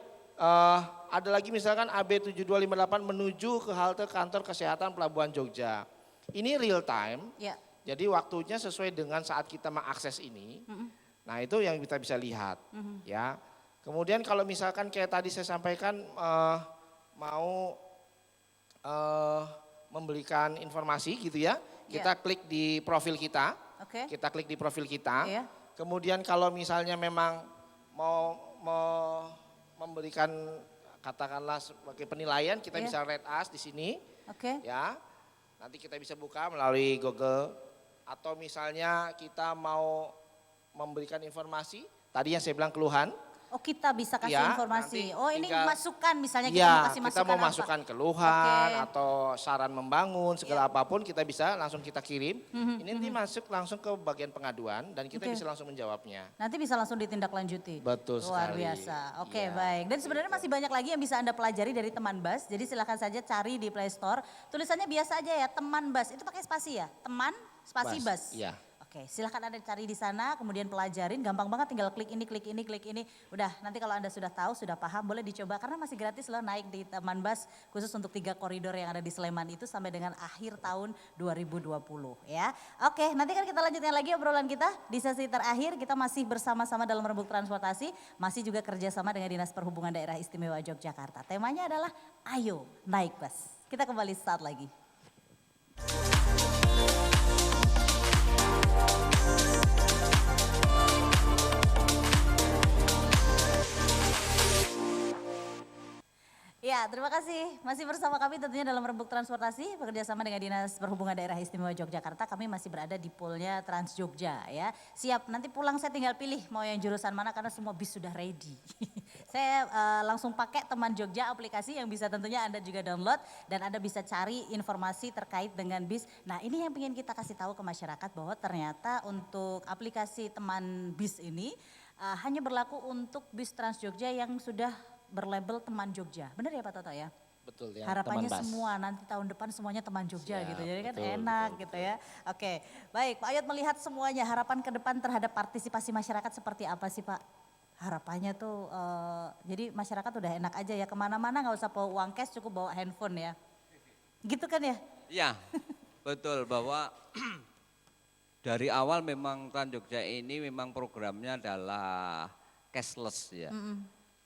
ada lagi misalkan AB 7258 menuju ke halte kantor kesehatan Pelabuhan Jogja. Ini real time, Ya. jadi waktunya sesuai dengan saat kita mengakses ini. Nah itu yang kita bisa lihat ya. Kemudian kalau misalkan kayak tadi saya sampaikan mau memberikan informasi gitu ya, kita klik di profil kita, Oke. kita klik di profil kita. Iya. Kemudian kalau misalnya memang mau memberikan katakanlah sebagai penilaian, kita Iya. bisa rate us di sini Oke. ya. Nanti kita bisa buka melalui Google atau misalnya kita mau memberikan informasi, tadi yang saya bilang keluhan. Oh kita bisa kasih Ya, informasi. nanti Oh ini tinggal- masukan misalnya kita Ya, mau kasih kita masukan mau apa? masukkan keluhan Oke. atau saran membangun segala apapun kita bisa langsung kita kirim. Ini nanti masuk langsung ke bagian pengaduan dan kita Oke. bisa langsung menjawabnya. Nanti bisa langsung ditindaklanjuti. Betul Luar sekali. biasa. Oke Iya, baik. Dan sebenarnya masih banyak lagi yang bisa Anda pelajari dari Teman Bas. Jadi silakan saja cari di Play Store. Tulisannya biasa aja ya, Teman Bas. Itu pakai spasi ya? Teman, spasi Bas. Iya. Oke, silahkan Anda cari di sana, kemudian pelajarin, gampang banget tinggal klik ini, klik ini, klik ini. Udah, nanti kalau Anda sudah tahu, sudah paham, boleh dicoba karena masih gratis loh naik di Teman Bas khusus untuk 3 koridor yang ada di Sleman itu sampai dengan akhir tahun 2020 ya. Oke, nanti kan kita lanjutkan lagi obrolan kita di sesi terakhir. Kita masih bersama-sama dalam rembuk transportasi, masih juga kerjasama dengan Dinas Perhubungan Daerah Istimewa Yogyakarta. Temanya adalah ayo naik bus. Kita kembali saat lagi. Ya, terima kasih. Masih bersama kami tentunya dalam Rembuk Transportasi, bekerjasama dengan Dinas Perhubungan Daerah Istimewa Yogyakarta. Kami masih berada di poolnya Trans Jogja ya. Siap, nanti pulang saya tinggal pilih mau yang jurusan mana karena semua bis sudah ready. Saya langsung pakai Teman Jogja aplikasi yang bisa tentunya Anda juga download. Dan Anda bisa cari informasi terkait dengan bis. Nah ini yang ingin kita kasih tahu ke masyarakat bahwa ternyata untuk aplikasi Teman Bis ini hanya berlaku untuk bis Trans Jogja yang sudah berlabel Teman Jogja. Benar ya Pak Toto ya? Betul ya. Harapannya Teman Bas. semua nanti tahun depan semuanya Teman Jogja Siap, gitu. Jadi kan betul, enak betul, gitu ya. Oke, baik Pak Ayot melihat semuanya harapan ke depan terhadap partisipasi masyarakat seperti apa sih Pak? Harapannya tuh jadi masyarakat udah enak aja ya kemana-mana nggak usah bawa uang cash cukup bawa handphone ya. Gitu kan ya? Iya, betul bahwa dari awal memang Trans Jogja ini memang programnya adalah cashless ya.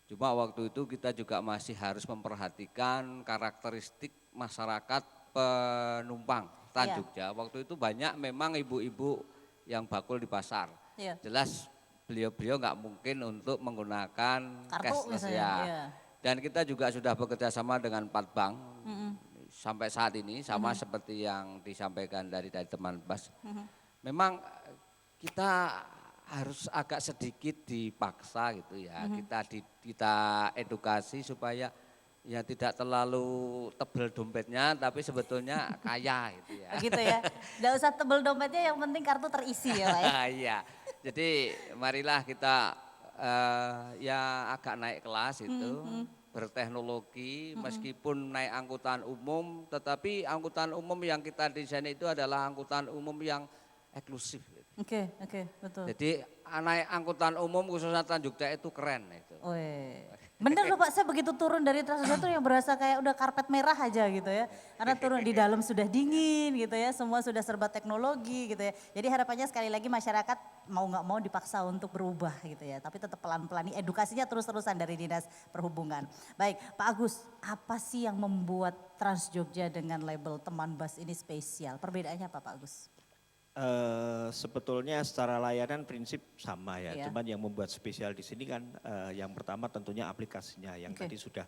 Cuma waktu itu kita juga masih harus memperhatikan karakteristik masyarakat penumpang Trans Iya. Jogja. Waktu itu banyak memang ibu-ibu yang bakul di pasar. Iya. Jelas beliau-beliau nggak mungkin untuk menggunakan Kartu cashless misalnya, ya. iya. Dan kita juga sudah bekerja sama dengan 4 bank. Sampai saat ini sama seperti yang disampaikan dari Teman Bas. Memang kita harus agak sedikit dipaksa gitu ya. Kita edukasi supaya ya tidak terlalu tebel dompetnya tapi sebetulnya kaya gitu ya. Begitu ya. Nggak usah tebel dompetnya yang penting kartu terisi ya Pak ya. Iya. Jadi marilah kita ya agak naik kelas itu. Berteknologi meskipun naik angkutan umum tetapi angkutan umum yang kita desain itu adalah angkutan umum yang eksklusif. Oke, betul. Jadi naik angkutan umum khususnya Trans Jogja itu keren itu. Wih. Bener loh Pak, saya begitu turun dari Trans Jogja tuh yang berasa kayak udah karpet merah aja gitu ya. Karena turun di dalam sudah dingin gitu ya, semua sudah serba teknologi gitu ya. Jadi harapannya sekali lagi masyarakat mau nggak mau dipaksa untuk berubah gitu ya. Tapi tetap pelan-pelan, ini edukasinya terus-terusan dari Dinas Perhubungan. Baik Pak Agus, apa sih yang membuat Trans Jogja dengan label Teman Bas ini spesial? Perbedaannya apa Pak Agus? Sebetulnya secara layanan prinsip sama ya, Iya. cuman yang membuat spesial di sini kan yang pertama tentunya aplikasinya yang Oke. tadi sudah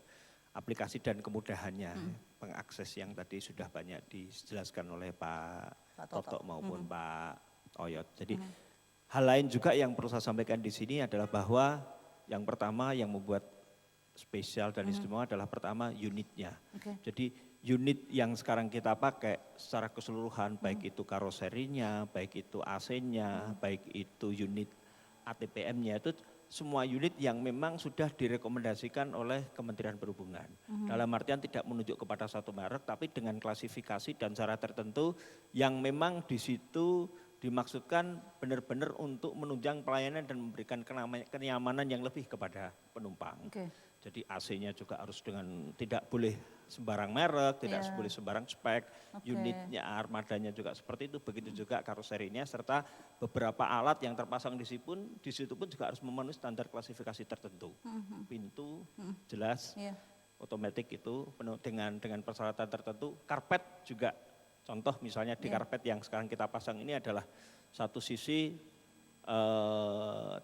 aplikasi dan kemudahannya, pengakses yang tadi sudah banyak dijelaskan oleh Pak Pak Toto. Toto maupun Pak Oyot. Jadi hal lain juga yang perlu saya sampaikan di sini adalah bahwa yang pertama yang membuat spesial dan istimewa adalah pertama unitnya. Oke. Jadi unit yang sekarang kita pakai secara keseluruhan, baik itu karoserinya, baik itu AC-nya, baik itu unit ATPM-nya, itu semua unit yang memang sudah direkomendasikan oleh Kementerian Perhubungan. Dalam artian tidak menunjuk kepada satu merek, tapi dengan klasifikasi dan syarat tertentu yang memang di situ dimaksudkan benar-benar untuk menunjang pelayanan dan memberikan kenyamanan yang lebih kepada penumpang. Oke. Jadi AC-nya juga harus dengan tidak boleh sembarang merek, tidak Iya. boleh sembarang spek, Oke. unitnya armadanya juga seperti itu, begitu juga karoserinya serta beberapa alat yang terpasang di situ pun juga harus memenuhi standar klasifikasi tertentu. Pintu jelas, Iya. otomatis itu penuh dengan persyaratan tertentu. Karpet juga, contoh misalnya di Iya. karpet yang sekarang kita pasang ini adalah satu sisi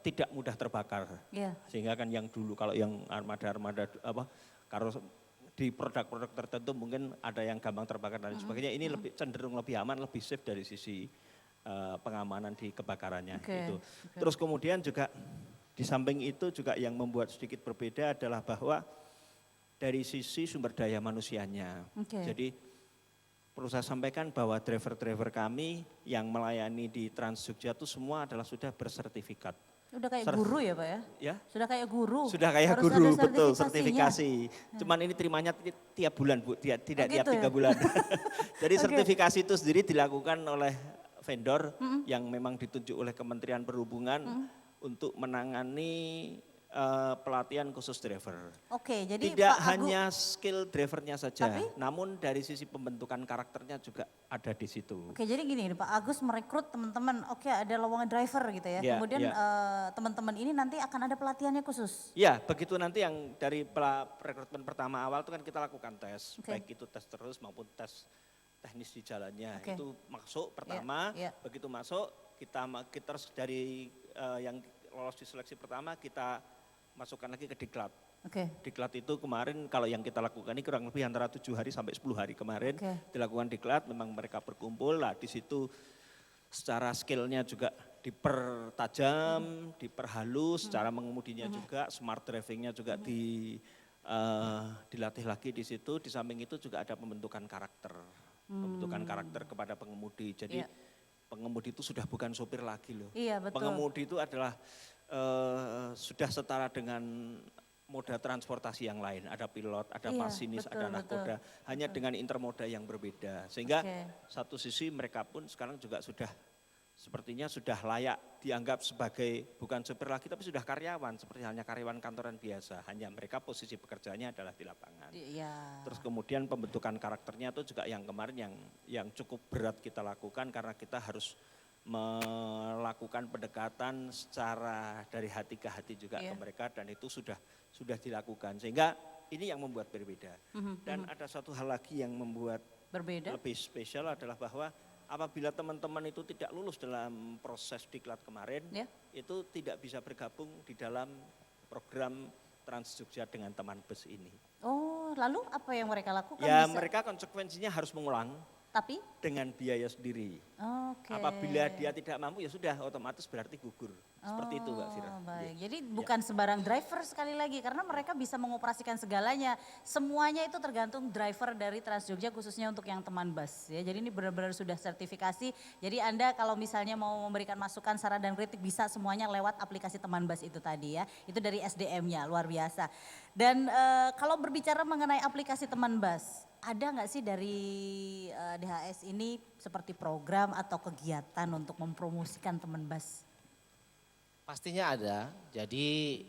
tidak mudah terbakar. Iya. Sehingga kan yang dulu kalau yang armada kalau di produk-produk tertentu mungkin ada yang gampang terbakar dan sebagainya. Ini lebih cenderung lebih aman, lebih safe dari sisi pengamanan di kebakarannya Oke, itu. oke. Terus kemudian juga di samping itu juga yang membuat sedikit berbeda adalah bahwa dari sisi sumber daya manusianya. Oke. Jadi perlu saya sampaikan bahwa driver-driver kami yang melayani di Trans Jogja itu semua adalah sudah bersertifikat. Udah kayak guru ya Pak ya? Ya, Sudah kayak guru. sudah kayak Harus guru, ada betul, sertifikasinya. sertifikasi. Cuman ini terimanya tiap bulan Bu, tidak tiap gitu 3 ya? bulan. Jadi Oke. sertifikasi itu sendiri dilakukan oleh vendor yang memang ditunjuk oleh Kementerian Perhubungan untuk menangani pelatihan khusus driver. Oke, jadi Tidak Pak Agung- hanya skill drivernya saja, Tapi? namun dari sisi pembentukan karakternya juga ada di situ. Oke, jadi gini Pak Agus merekrut teman-teman, oke ada lowongan driver gitu ya. Ya, Kemudian ya. teman-teman ini nanti akan ada pelatihannya khusus. Ya, begitu nanti yang dari rekrutmen pertama awal itu kan kita lakukan tes, Oke. baik itu tes terus maupun tes teknis di jalannya. Oke. Itu masuk pertama, ya. begitu masuk kita terus dari yang lolos di seleksi pertama kita masukkan lagi ke diklat. Oke. Diklat itu kemarin kalau yang kita lakukan ini kurang lebih antara 7 hari sampai 10 hari kemarin Oke. dilakukan diklat, memang mereka berkumpul lah di situ secara skillnya juga dipertajam, diperhalus, cara mengemudinya juga, smart drivingnya juga dilatih lagi di situ. Di samping itu juga ada pembentukan karakter kepada pengemudi. Jadi Iya. pengemudi itu sudah bukan sopir lagi loh. Iya, betul. Pengemudi itu adalah sudah setara dengan moda transportasi yang lain. Ada pilot, ada Iya, masinis, betul, ada nahkoda. Hanya dengan intermoda yang berbeda. Sehingga Oke. satu sisi mereka pun sekarang juga sepertinya sudah layak dianggap sebagai bukan sopir lagi tapi sudah karyawan. Seperti hanya karyawan kantoran biasa. Hanya mereka posisi pekerjaannya adalah di lapangan. Iya. Terus kemudian pembentukan karakternya itu juga yang kemarin yang cukup berat kita lakukan karena kita harus melakukan pendekatan secara dari hati ke hati juga Iya. ke mereka dan itu sudah dilakukan sehingga ini yang membuat berbeda. Dan ada satu hal lagi yang membuat Berbeda. lebih spesial adalah bahwa apabila teman-teman itu tidak lulus dalam proses diklat kemarin, Ya. itu tidak bisa bergabung di dalam program Trans Jogja dengan teman bus ini. Oh, lalu apa yang mereka lakukan? Ya bisa? mereka konsekuensinya harus mengulang Tapi, dengan biaya sendiri. oke. Apabila dia tidak mampu ya sudah otomatis berarti gugur. Seperti itu Mbak Fira. Oh, baik. Iya. Jadi bukan sembarang driver sekali lagi karena mereka bisa mengoperasikan segalanya. Semuanya itu tergantung driver dari Trans Jogja khususnya untuk yang teman bus ya. Jadi ini benar-benar sudah sertifikasi. Jadi Anda kalau misalnya mau memberikan masukan, saran dan kritik bisa semuanya lewat aplikasi teman bus itu tadi ya. Itu dari SDM-nya luar biasa. Dan kalau berbicara mengenai aplikasi teman bus, ada nggak sih dari DHS ini seperti program atau kegiatan untuk mempromosikan teman bus? Pastinya ada. Jadi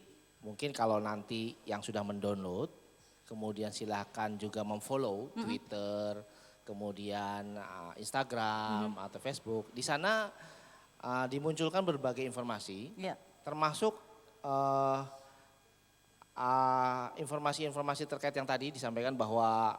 mungkin kalau nanti yang sudah mendownload, kemudian silakan juga memfollow Twitter, kemudian Instagram atau Facebook. Di sana dimunculkan berbagai informasi, Ya. termasuk informasi-informasi terkait yang tadi disampaikan bahwa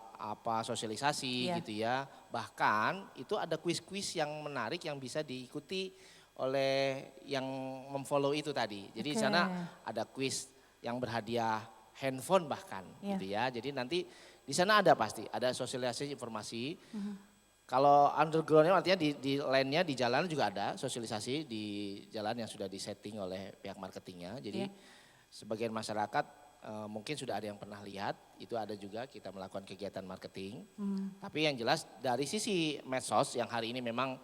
sosialisasi Iya. gitu ya. Bahkan itu ada kuis-kuis yang menarik yang bisa diikuti oleh yang memfollow itu tadi. Jadi di Oke. sana ada kuis yang berhadiah handphone bahkan Iya. gitu ya. Jadi nanti di sana ada pasti ada sosialisasi informasi. Kalau undergroundnya artinya di line-nya di jalan juga ada sosialisasi di jalan yang sudah disetting oleh pihak marketingnya. Jadi Iya. sebagian masyarakat mungkin sudah ada yang pernah lihat, itu ada juga kita melakukan kegiatan marketing. Tapi yang jelas dari sisi medsos yang hari ini memang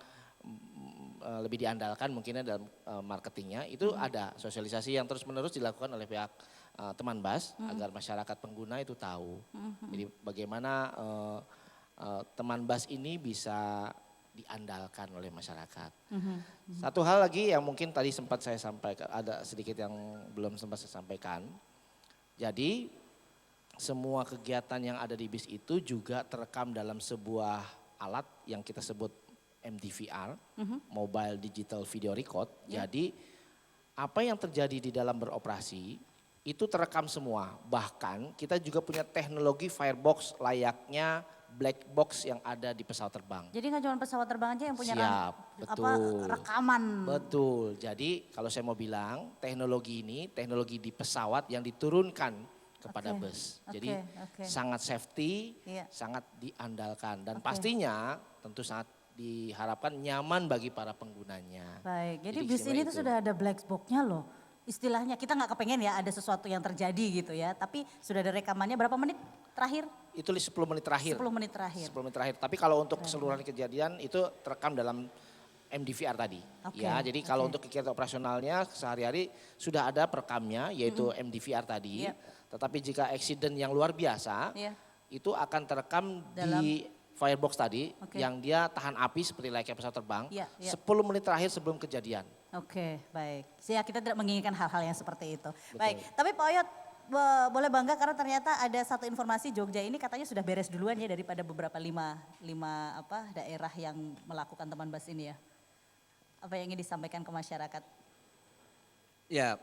lebih diandalkan mungkinnya dalam marketingnya, itu ada sosialisasi yang terus-menerus dilakukan oleh pihak teman bus agar masyarakat pengguna itu tahu. Jadi bagaimana teman bus ini bisa diandalkan oleh masyarakat. Satu hal lagi yang mungkin tadi sempat saya sampaikan, ada sedikit yang belum sempat saya sampaikan. Jadi semua kegiatan yang ada di bis itu juga terekam dalam sebuah alat yang kita sebut MDVR, Mobile Digital Video Record. Jadi apa yang terjadi di dalam beroperasi itu terekam semua. Bahkan kita juga punya teknologi firebox layaknya black box yang ada di pesawat terbang. Jadi nggak cuma pesawat terbang aja yang punya Siap, betul. rekaman. Betul. Jadi kalau saya mau bilang teknologi ini teknologi di pesawat yang diturunkan kepada Oke, bus. oke, Jadi oke. sangat safety, Iya. sangat diandalkan dan Oke. pastinya tentu sangat diharapkan nyaman bagi para penggunanya. Baik, jadi Jadi bis istimewa ini tuh itu. sudah ada black box-nya loh. Istilahnya kita nggak kepengen ya ada sesuatu yang terjadi gitu ya. Tapi sudah ada rekamannya berapa menit terakhir? Itu 10 menit terakhir. 10 menit terakhir. 10 menit terakhir. Tapi kalau untuk keseluruhan kejadian itu terekam dalam MDVR tadi. Oke, Ya, jadi kalau oke. untuk kegiatan operasionalnya sehari-hari sudah ada perekamnya yaitu MDVR tadi. Iya. Tetapi jika accident yang luar biasa Iya. itu akan terekam Dalam- di firebox tadi Oke. yang dia tahan api seperti layaknya pesawat terbang. Iya, iya. 10 menit terakhir sebelum kejadian. Oke, baik. Ya, kita tidak menginginkan hal-hal yang seperti itu. Baik, tapi Pak Oyot boleh bangga karena ternyata ada satu informasi Jogja ini katanya sudah beres duluan ya daripada beberapa lima daerah yang melakukan teman bus ini ya. Apa yang ingin disampaikan ke masyarakat? Ya,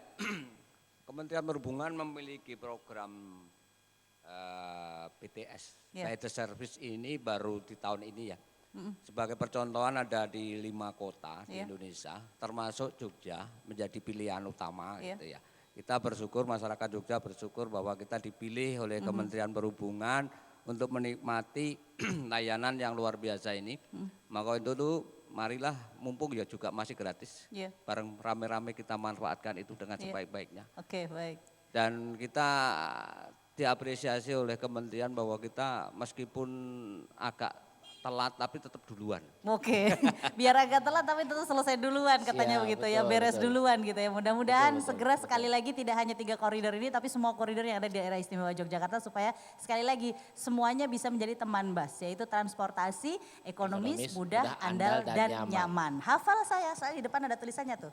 Kementerian Perhubungan memiliki program BTS, Ya. Better Service ini baru di tahun ini ya. Sebagai percontohan ada di 5 kota di Iya. Indonesia, termasuk Jogja menjadi pilihan utama Iya. gitu ya. Kita bersyukur, masyarakat Jogja bersyukur bahwa kita dipilih oleh Kementerian Perhubungan untuk menikmati layanan yang luar biasa ini. Maka itu tuh marilah mumpung ya juga masih gratis. Iya. Bareng rame-rame kita manfaatkan itu dengan Iya. sebaik-baiknya. Oke, baik. Dan kita diapresiasi oleh kementerian bahwa kita meskipun agak telat tapi tetap duluan. Oke, biar agak telat tapi tetap selesai duluan katanya Siap, begitu ya, betul, beres betul. duluan gitu ya. Mudah-mudahan Betul, betul, segera sekali lagi tidak hanya 3 koridor ini tapi semua koridor yang ada di daerah istimewa Yogyakarta supaya sekali lagi semuanya bisa menjadi teman bus yaitu transportasi ekonomis, mudah, andal, dan nyaman. Hafal saya, soalnya di depan ada tulisannya tuh.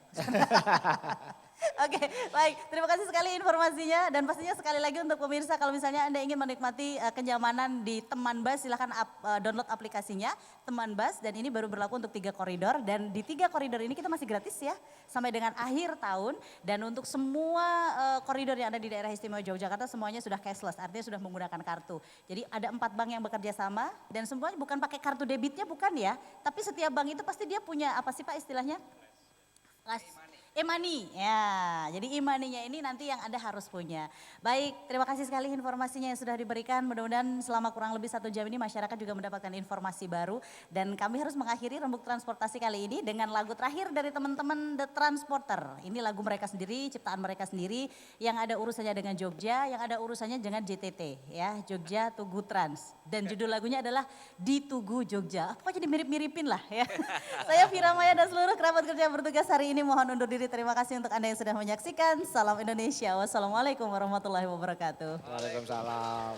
Oke, baik. Terima kasih sekali informasinya dan pastinya sekali lagi untuk pemirsa kalau misalnya Anda ingin menikmati kenyamanan di Teman Bus silahkan download aplikasinya Teman Bus dan ini baru berlaku untuk 3 koridor dan di 3 koridor ini kita masih gratis ya sampai dengan akhir tahun dan untuk semua koridor yang ada di daerah istimewa Yogyakarta semuanya sudah cashless artinya sudah menggunakan kartu. Jadi ada 4 bank yang bekerja sama dan semuanya bukan pakai kartu debitnya bukan ya tapi setiap bank itu pasti dia punya apa sih Pak istilahnya? E-money, ya. Jadi e-money-nya ini nanti yang Anda harus punya. Baik, terima kasih sekali informasinya yang sudah diberikan. Mudah-mudahan selama kurang lebih 1 jam ini masyarakat juga mendapatkan informasi baru. Dan kami harus mengakhiri rembuk transportasi kali ini dengan lagu terakhir dari teman-teman The Transporter. Ini lagu mereka sendiri, ciptaan mereka sendiri yang ada urusannya dengan Jogja, yang ada urusannya dengan JTT, ya, Jogja Tugu Trans. Dan judul lagunya adalah Di Tugu Jogja. Pokoknya jadi mirip-miripin lah ya. Saya Vira Maya dan seluruh kerabat kerja yang bertugas hari ini mohon undur diri. Terima kasih untuk Anda yang sudah menyaksikan. Salam Indonesia. Wassalamualaikum warahmatullahi wabarakatuh. Waalaikumsalam.